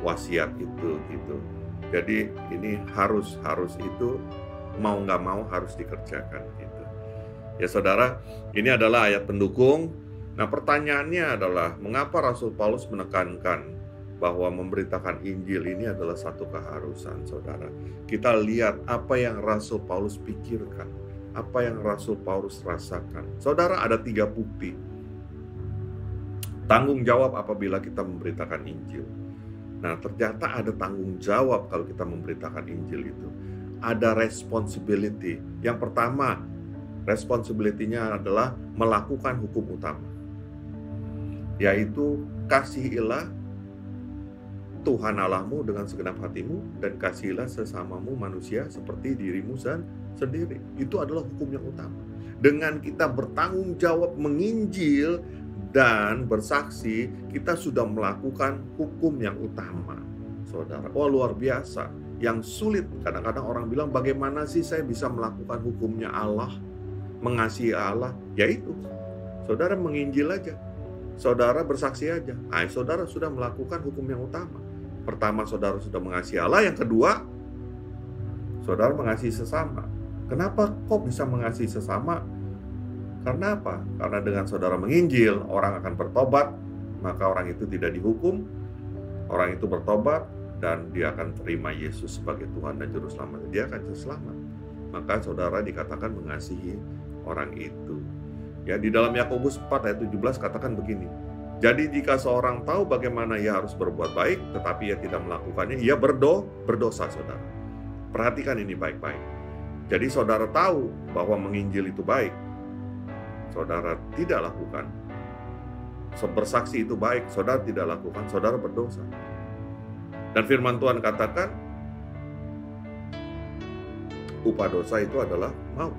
wasiat itu gitu. Jadi ini harus itu mau nggak mau harus dikerjakan gitu. Ya saudara, ini adalah ayat pendukung. Nah pertanyaannya adalah mengapa Rasul Paulus menekankan bahwa memberitakan Injil ini adalah satu keharusan, saudara. Kita lihat apa yang Rasul Paulus pikirkan, apa yang Rasul Paulus rasakan. Saudara, ada 3 bukti tanggung jawab apabila kita memberitakan Injil. Nah, ternyata ada tanggung jawab kalau kita memberitakan Injil itu. Ada responsibility. Yang pertama, responsibility-nya adalah melakukan hukum utama, yaitu kasihilah Tuhan Allahmu dengan segenap hatimu dan kasihilah sesamamu manusia seperti dirimu sendiri. Itu adalah hukum yang utama. Dengan kita bertanggung jawab menginjil dan bersaksi, kita sudah melakukan hukum yang utama, saudara. Oh, luar biasa. Yang sulit, kadang-kadang orang bilang, bagaimana sih saya bisa melakukan hukumnya Allah, mengasihi Allah? Yaitu, saudara menginjil aja, saudara bersaksi aja. Nah, saudara sudah melakukan hukum yang utama. Pertama, saudara sudah mengasihi Allah. Yang kedua, saudara mengasihi sesama. Kenapa kok bisa mengasihi sesama? Karena apa? Karena dengan saudara menginjil, orang akan bertobat, maka orang itu tidak dihukum, orang itu bertobat, dan dia akan terima Yesus sebagai Tuhan dan Juru Selamat. Dia akan selamat. Maka saudara dikatakan mengasihi orang itu. Ya, di dalam Yakobus 4 ayat 17 katakan begini. Jadi jika seorang tahu bagaimana ia harus berbuat baik, tetapi ia tidak melakukannya, ia berdosa, saudara. Perhatikan ini baik-baik. Jadi saudara tahu bahwa menginjil itu baik, saudara tidak lakukan. Bersaksi itu baik, saudara tidak lakukan, saudara berdosa. Dan firman Tuhan katakan, upah dosa itu adalah maut.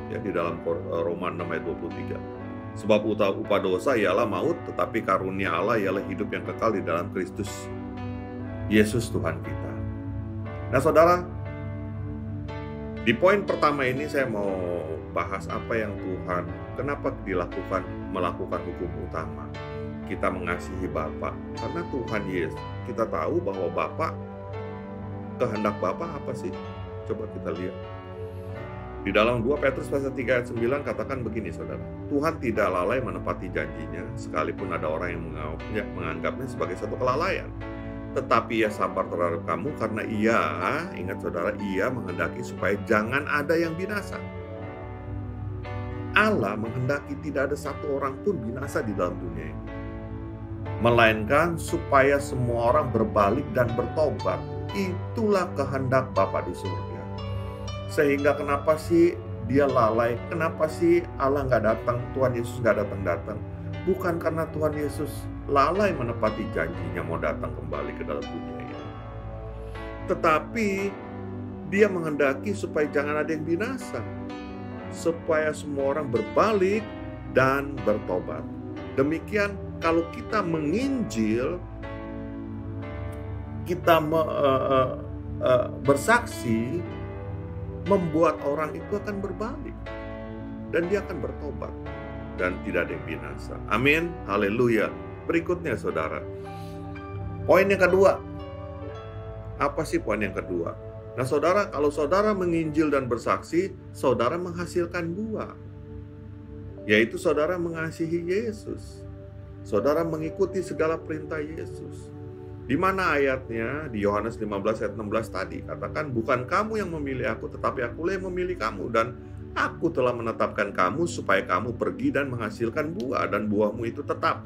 Ya, di dalam Roma 6 ayat 23. Sebab upah dosa ialah maut, tetapi karunia Allah ialah hidup yang kekal di dalam Kristus Yesus Tuhan kita. Nah saudara, di poin pertama ini saya mau bahas apa yang Tuhan, kenapa melakukan hukum utama. Kita mengasihi Bapa, karena Tuhan Yesus, kita tahu bahwa Bapa, kehendak Bapa apa sih? Coba kita lihat. Di dalam 2 Petrus pasal 3 ayat 9 katakan begini saudara. Tuhan tidak lalai menepati janjinya, sekalipun ada orang yang menganggapnya sebagai satu kelalaian. Tetapi ia sabar terhadap kamu karena ia, ingat saudara, ia menghendaki supaya jangan ada yang binasa. Allah menghendaki tidak ada satu orang pun binasa di dalam dunia ini, melainkan supaya semua orang berbalik dan bertobat. Itulah kehendak Bapa di surga. Sehingga kenapa sih dia lalai? Kenapa sih Allah nggak datang? Tuhan Yesus nggak datang? Bukan karena Tuhan Yesus lalai menepati janjinya mau datang kembali ke dalam dunia ini, tetapi dia menghendaki supaya jangan ada yang binasa, supaya semua orang berbalik dan bertobat. Demikian kalau kita menginjil, kita bersaksi, membuat orang itu akan berbalik dan dia akan bertobat dan tidak ada yang binasa. Amin, haleluya. Berikutnya saudara, poin yang kedua. Apa sih poin yang kedua? Nah saudara, kalau saudara menginjil dan bersaksi, saudara menghasilkan buah. Yaitu saudara mengasihi Yesus. Saudara mengikuti segala perintah Yesus. Di mana ayatnya? Di Yohanes 15 ayat 16 tadi. Katakan, bukan kamu yang memilih aku, tetapi akulah yang memilih kamu. Dan aku telah menetapkan kamu supaya kamu pergi dan menghasilkan buah. Dan buahmu itu tetap.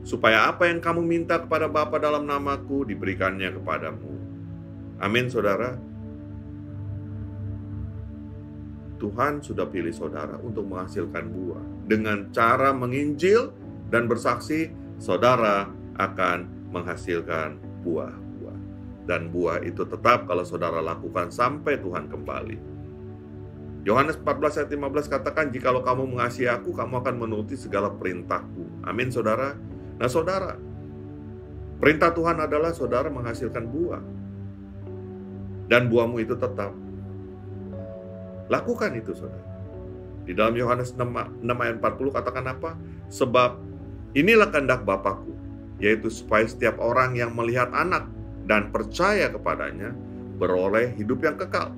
Supaya apa yang kamu minta kepada Bapa dalam namaku, diberikannya kepadamu. Amin saudara. Tuhan sudah pilih saudara untuk menghasilkan buah. Dengan cara menginjil dan bersaksi, saudara akan menghasilkan buah-buah. Dan buah itu tetap kalau saudara lakukan sampai Tuhan kembali. Yohanes 14 ayat 15 katakan, jikalau kamu mengasihi aku, kamu akan menuruti segala perintahku. Amin saudara. Nah saudara, perintah Tuhan adalah saudara menghasilkan buah. Dan buahmu itu tetap. Lakukan itu saudara. Di dalam Yohanes 6 ayat 40 katakan apa? Sebab inilah kehendak Bapakku, yaitu supaya setiap orang yang melihat anak dan percaya kepadanya beroleh hidup yang kekal.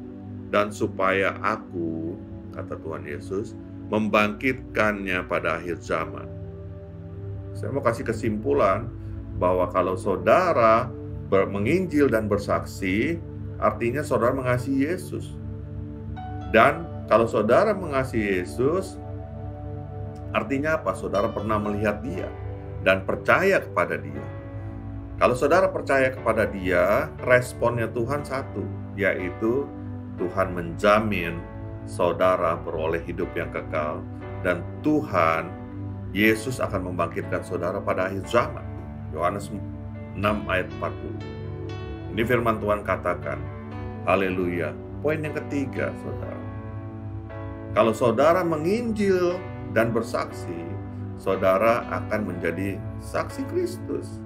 Dan supaya aku, kata Tuhan Yesus, membangkitkannya pada akhir zaman. Saya mau kasih kesimpulan bahwa kalau saudara menginjil dan bersaksi, artinya saudara mengasihi Yesus. Dan kalau saudara mengasihi Yesus, artinya apa? Saudara pernah melihat Dia dan percaya kepada Dia. Kalau saudara percaya kepada Dia, responnya Tuhan satu, yaitu Tuhan menjamin saudara beroleh hidup yang kekal, dan Tuhan Yesus akan membangkitkan saudara pada akhir zaman. Yohanes 6 ayat 40. Ini firman Tuhan katakan. Haleluya. Poin yang ketiga, saudara. Kalau saudara menginjil dan bersaksi, saudara akan menjadi saksi Kristus.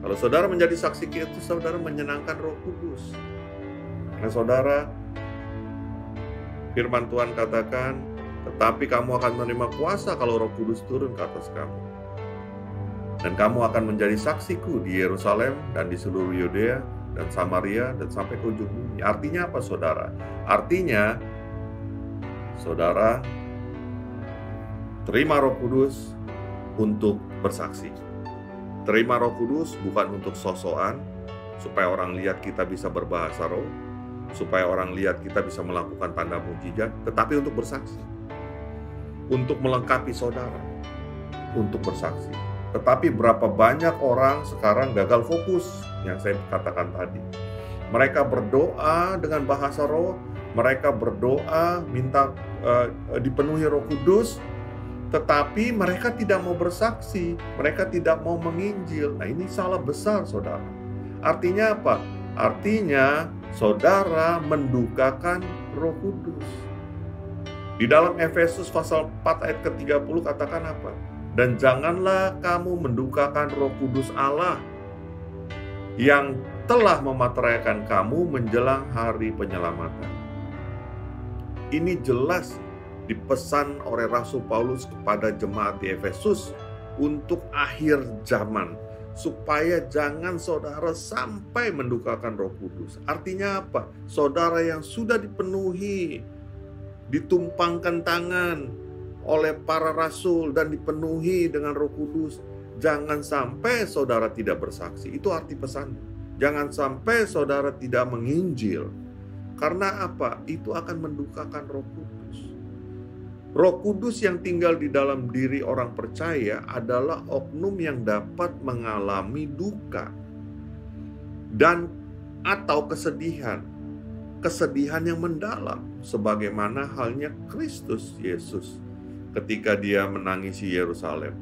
Kalau saudara menjadi saksi Kristus, saudara menyenangkan Roh Kudus. Nah saudara, firman Tuhan katakan, tetapi kamu akan menerima kuasa kalau Roh Kudus turun ke atas kamu. Dan kamu akan menjadi saksiku di Yerusalem dan di seluruh Yudea dan Samaria dan sampai ke ujung bumi. Artinya apa saudara? Artinya saudara terima Roh Kudus untuk bersaksi. Terima Roh Kudus bukan untuk sosokan, supaya orang lihat kita bisa berbahasa roh, supaya orang lihat kita bisa melakukan tanda mukjizat, tetapi untuk bersaksi. Untuk melengkapi saudara, untuk bersaksi. Tetapi berapa banyak orang sekarang gagal fokus yang saya katakan tadi. Mereka berdoa dengan bahasa roh, mereka berdoa minta dipenuhi Roh Kudus, tetapi mereka tidak mau bersaksi, mereka tidak mau menginjil. Nah ini salah besar saudara. Artinya apa? Artinya saudara mendukakan Roh Kudus. Di dalam Efesus pasal 4 ayat ke-30 katakan apa? Dan janganlah kamu mendukakan Roh Kudus Allah yang telah memateraikan kamu menjelang hari penyelamatan. Ini jelas dipesan oleh Rasul Paulus kepada jemaat di Efesus untuk akhir zaman, supaya jangan saudara sampai mendukakan Roh Kudus. Artinya apa? Saudara yang sudah dipenuhi, ditumpangkan tangan oleh para rasul dan dipenuhi dengan Roh Kudus, jangan sampai saudara tidak bersaksi. Itu arti pesan. Jangan sampai saudara tidak menginjil. Karena apa? Itu akan mendukakan Roh Kudus. Roh Kudus yang tinggal di dalam diri orang percaya adalah oknum yang dapat mengalami duka dan atau kesedihan. Kesedihan yang mendalam, sebagaimana halnya Kristus Yesus ketika dia menangisi Yerusalem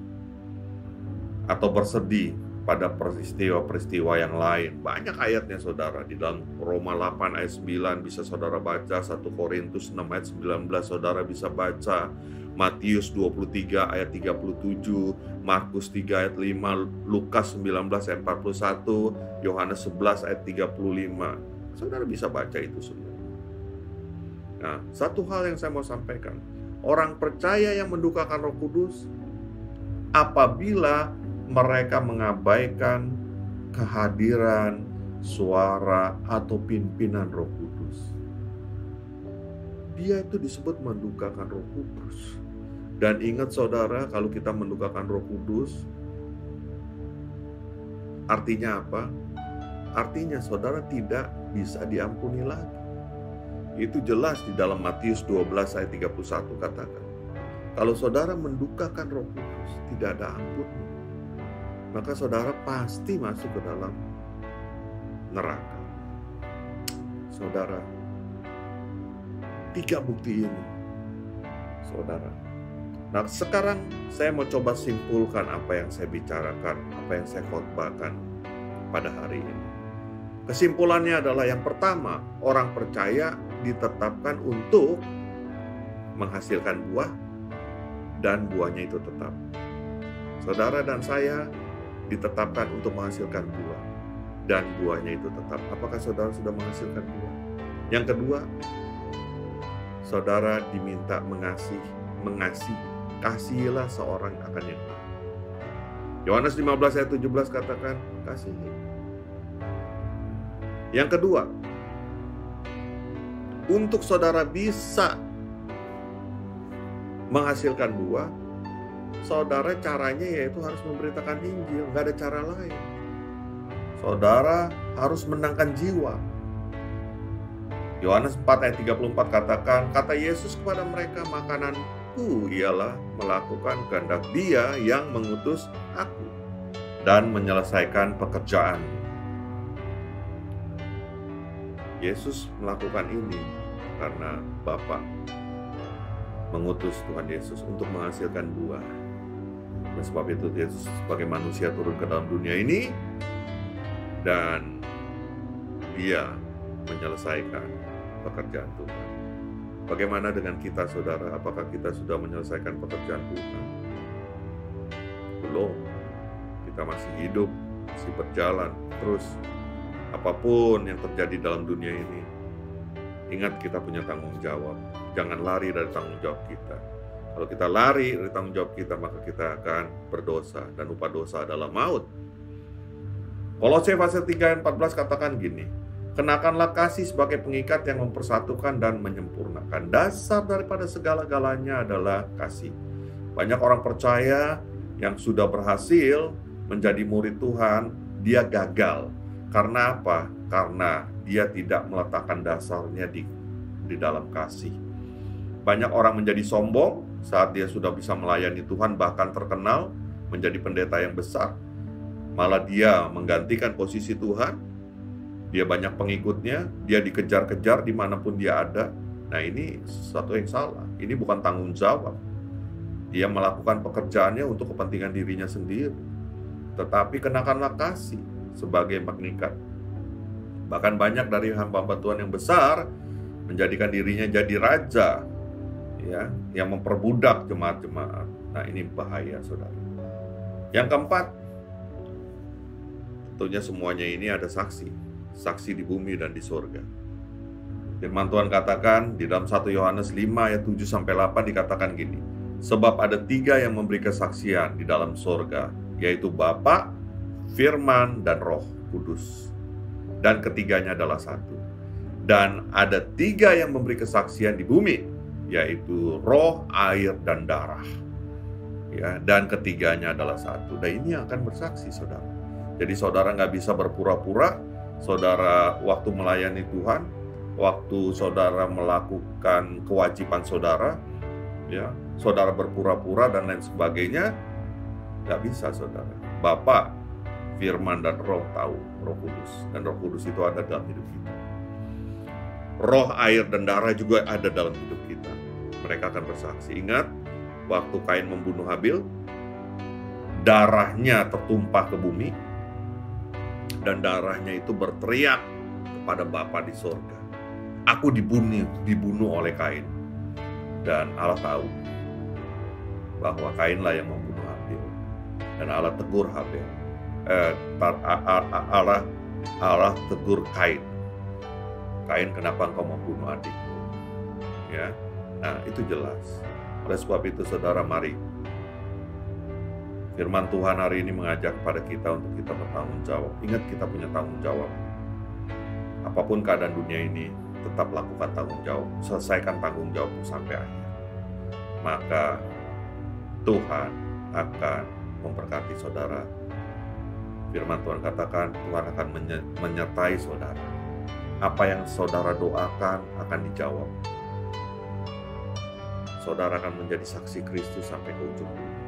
atau bersedih pada peristiwa-peristiwa yang lain. Banyak ayatnya saudara. Di dalam Roma 8 ayat 9 bisa saudara baca, 1 Korintus 6 ayat 19 saudara bisa baca, Matius 23 ayat 37, Markus 3 ayat 5, Lukas 19 ayat 41, Yohanes 11 ayat 35. Saudara bisa baca itu semua. Nah, satu hal yang saya mau sampaikan, orang percaya yang mendukakan Roh Kudus apabila mereka mengabaikan kehadiran suara, atau pimpinan Roh Kudus. Dia itu disebut mendukakan Roh Kudus. Dan ingat saudara, kalau kita mendukakan Roh Kudus, artinya apa? Artinya saudara tidak bisa diampuni lagi. Itu jelas di dalam Matius 12 ayat 31 katakan. Kalau saudara mendukakan Roh Kudus, tidak ada ampun, maka saudara pasti masuk ke dalam neraka. Saudara, 3 bukti ini, saudara. Nah, sekarang saya mau coba simpulkan apa yang saya bicarakan, apa yang saya khotbahkan pada hari ini. Kesimpulannya adalah yang pertama, orang percaya ditetapkan untuk menghasilkan buah dan buahnya itu tetap. Saudara dan saya ditetapkan untuk menghasilkan buah dan buahnya itu tetap. Apakah saudara sudah menghasilkan buah? Yang kedua, saudara diminta mengasihi. Kasihilah seorang akan yang lain. Yohanes 15 ayat 17 katakan, kasihi. Yang kedua, untuk saudara bisa menghasilkan buah, saudara caranya yaitu harus memberitakan Injil, nggak ada cara lain. Saudara harus menangkan jiwa. Yohanes 4 ayat 34 katakan, kata Yesus kepada mereka, makananku ialah melakukan kehendak Dia yang mengutus aku dan menyelesaikan pekerjaan. Yesus melakukan ini karena Bapa mengutus Tuhan Yesus untuk menghasilkan buah. Dan sebab itu Yesus sebagai manusia turun ke dalam dunia ini dan Dia menyelesaikan pekerjaan Tuhan. Bagaimana dengan kita, saudara? Apakah kita sudah menyelesaikan pekerjaan Tuhan? Belum. Kita masih hidup, masih berjalan terus. Apapun yang terjadi dalam dunia ini, ingat kita punya tanggung jawab. Jangan lari dari tanggung jawab kita. Kalau kita lari dari tanggung jawab kita, maka kita akan berdosa, dan upah dosa adalah maut. Kolose pasal 3 ayat 14 katakan gini, kenakanlah kasih sebagai pengikat yang mempersatukan dan menyempurnakan. Dasar daripada segala-galanya adalah kasih. Banyak orang percaya yang sudah berhasil menjadi murid Tuhan, dia gagal. Karena apa? Karena dia tidak meletakkan dasarnya di dalam kasih. Banyak orang menjadi sombong saat dia sudah bisa melayani Tuhan, bahkan terkenal menjadi pendeta yang besar. Malah dia menggantikan posisi Tuhan. Dia banyak pengikutnya, dia dikejar-kejar dimanapun dia ada. Nah, ini sesuatu yang salah. Ini bukan tanggung jawab. Dia melakukan pekerjaannya untuk kepentingan dirinya sendiri. Tetapi kenakanlah kasih sebagai pengikat. Bahkan banyak dari hamba-hamba Tuhan yang besar menjadikan dirinya jadi raja, ya, yang memperbudak jemaat-jemaat. Nah, ini bahaya, saudara. Yang keempat, tentunya semuanya ini ada saksi di bumi dan di surga. Firman Tuhan katakan di dalam 1 Yohanes 5 ayat 7-8 dikatakan gini, sebab ada 3 yang memberi kesaksian di dalam surga, yaitu Bapa, Firman, dan Roh Kudus. Dan ketiganya adalah satu. Dan ada 3 yang memberi kesaksian di bumi, yaitu roh, air, dan darah. Ya, dan ketiganya adalah satu. Dan ini akan bersaksi, saudara. Jadi saudara nggak bisa berpura-pura. Saudara waktu melayani Tuhan, waktu saudara melakukan kewajiban saudara, ya, saudara berpura-pura dan lain sebagainya, nggak bisa, saudara. Bapa, Firman, dan Roh tahu, Roh Kudus, dan Roh Kudus itu ada dalam hidup kita. Roh, air, dan darah juga ada dalam hidup kita. Mereka akan bersaksi. Ingat, waktu Kain membunuh Habil, darahnya tertumpah ke bumi, dan darahnya itu berteriak kepada Bapa di surga. Aku dibunuh oleh Kain. Dan Allah tahu bahwa Kainlah yang membunuh Habil. Dan Allah tegur Habil. Allah tegur Kain. Kain, kenapa engkau membunuh adikmu? Ya, nah itu jelas. Oleh sebab itu, saudara, mari Firman Tuhan hari ini mengajak kepada kita untuk kita bertanggung jawab. Ingat, kita punya tanggung jawab. apapun keadaan dunia ini, tetap lakukan tanggung jawab, selesaikan tanggung jawabmu sampai akhir. Maka Tuhan akan memberkati saudara. Firman Tuhan katakan, Tuhan akan menyertai saudara. Apa yang saudara doakan akan dijawab. Saudara akan menjadi saksi Kristus sampai ke ujung dunia.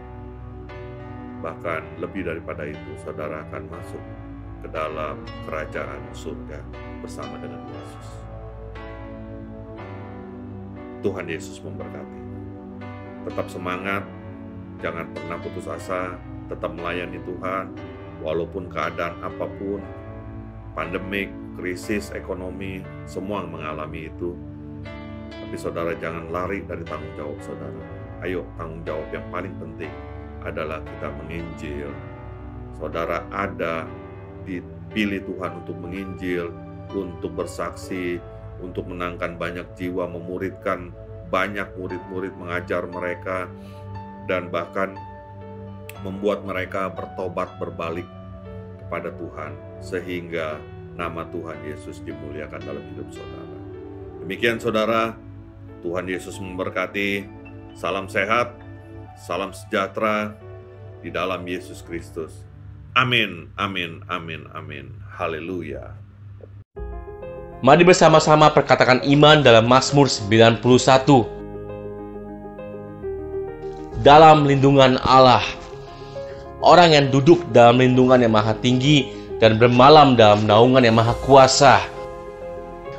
Bahkan lebih daripada itu, saudara akan masuk ke dalam kerajaan surga bersama dengan Yesus. Tuhan Yesus memberkati. Tetap semangat, jangan pernah putus asa, tetap melayani Tuhan, walaupun keadaan apapun, pandemik, krisis, ekonomi, semua mengalami itu. Tapi saudara jangan lari dari tanggung jawab saudara. Ayo, tanggung jawab yang paling penting adalah kita menginjil. Saudara ada dipilih Tuhan untuk menginjil, untuk bersaksi, untuk menangkan banyak jiwa, memuridkan banyak murid-murid, mengajar mereka, dan bahkan membuat mereka bertobat berbalik kepada Tuhan, sehingga nama Tuhan Yesus dimuliakan dalam hidup saudara. Demikian saudara, Tuhan Yesus memberkati. Salam sehat, salam sejahtera di dalam Yesus Kristus. Amin, amin, amin, amin. Haleluya. Mari bersama-sama perkatakan iman dalam Mazmur 91. Dalam lindungan Allah. Orang yang duduk dalam lindungan yang maha tinggi dan bermalam dalam naungan yang maha kuasa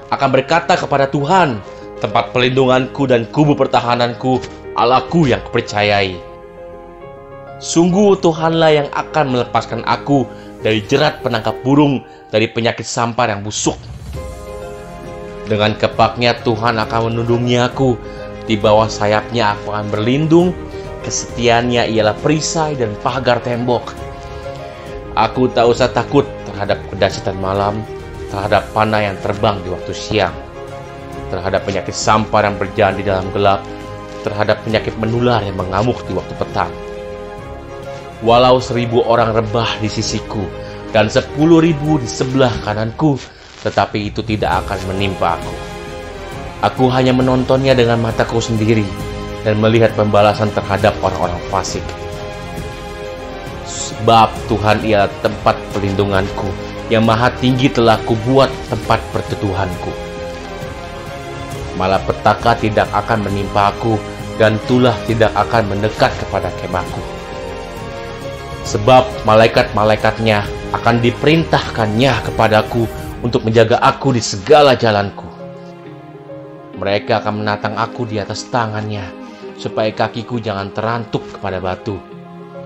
akan berkata kepada Tuhan, tempat pelindunganku dan kubu pertahananku, Allahku yang kupercayai. Sungguh Tuhanlah yang akan melepaskan aku dari jerat penangkap burung, dari penyakit sampar yang busuk. Dengan kepaknya Tuhan akan melindungi aku, di bawah sayapnya aku akan berlindung, kesetiaannya ialah perisai dan pagar tembok. Aku tak usah takut terhadap kedahsyatan malam, terhadap panah yang terbang di waktu siang, terhadap penyakit sampar yang berjalan di dalam gelap, terhadap penyakit menular yang mengamuk di waktu petang. Walau 1000 orang rebah di sisiku dan 10.000 di sebelah kananku, tetapi itu tidak akan menimpa aku. Aku hanya menontonnya dengan mataku sendiri dan melihat pembalasan terhadap orang-orang fasik. Sebab Tuhan ialah tempat pelindunganku, yang maha tinggi telah kubuat tempat perteduhanku. Malapetaka tidak akan menimpa aku, dan tulah tidak akan mendekat kepada kemahku. Sebab malaikat-malaikatnya akan diperintahkannya kepadaku untuk menjaga aku di segala jalanku. Mereka akan menatang aku di atas tangannya, supaya kakiku jangan terantuk kepada batu.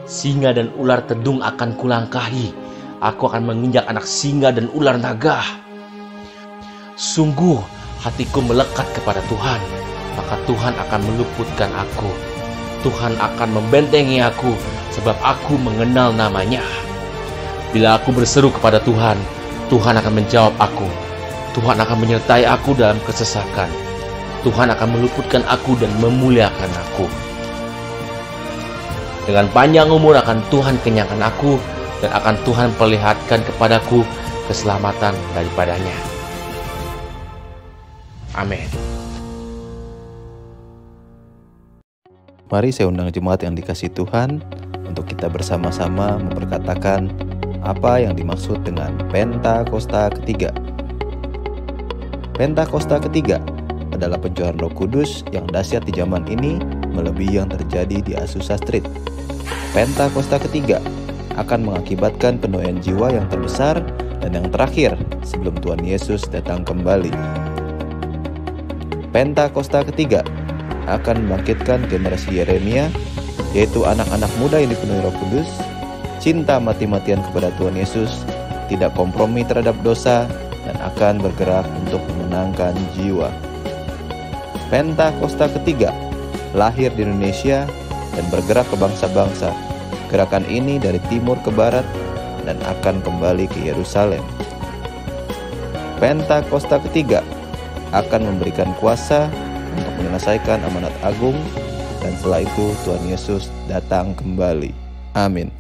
Singa dan ular tedung akan kulangkahi. Aku akan menginjak anak singa dan ular naga. Sungguh hatiku melekat kepada Tuhan, maka Tuhan akan meluputkan aku. Tuhan akan membentengi aku, sebab aku mengenal namanya. Bila aku berseru kepada Tuhan, Tuhan akan menjawab aku. Tuhan akan menyertai aku dalam kesesakan. Tuhan akan meluputkan aku dan memuliakan aku. Dengan panjang umur akan Tuhan kenyangkan aku, dan akan Tuhan perlihatkan kepadaku keselamatan daripadanya. Amin. Mari saya undang jemaat yang dikasihi Tuhan untuk kita bersama-sama memperkatakan apa yang dimaksud dengan Pentakosta ketiga. Pentakosta ketiga adalah pencurahan Roh Kudus yang dahsyat di zaman ini melebihi yang terjadi di Azusa Street. Pentakosta ketiga akan mengakibatkan penuaian jiwa yang terbesar dan yang terakhir sebelum Tuhan Yesus datang kembali. Pentakosta ketiga akan membangkitkan generasi Yeremia, yaitu anak-anak muda yang dipenuhi Roh Kudus, cinta mati-matian kepada Tuhan Yesus, tidak kompromi terhadap dosa, dan akan bergerak untuk memenangkan jiwa. Pentakosta ketiga lahir di Indonesia dan bergerak ke bangsa-bangsa. Gerakan ini dari timur ke barat dan akan kembali ke Yerusalem. Pentakosta ketiga akan memberikan kuasa untuk menyelesaikan amanat agung, dan setelah itu Tuhan Yesus datang kembali. Amin.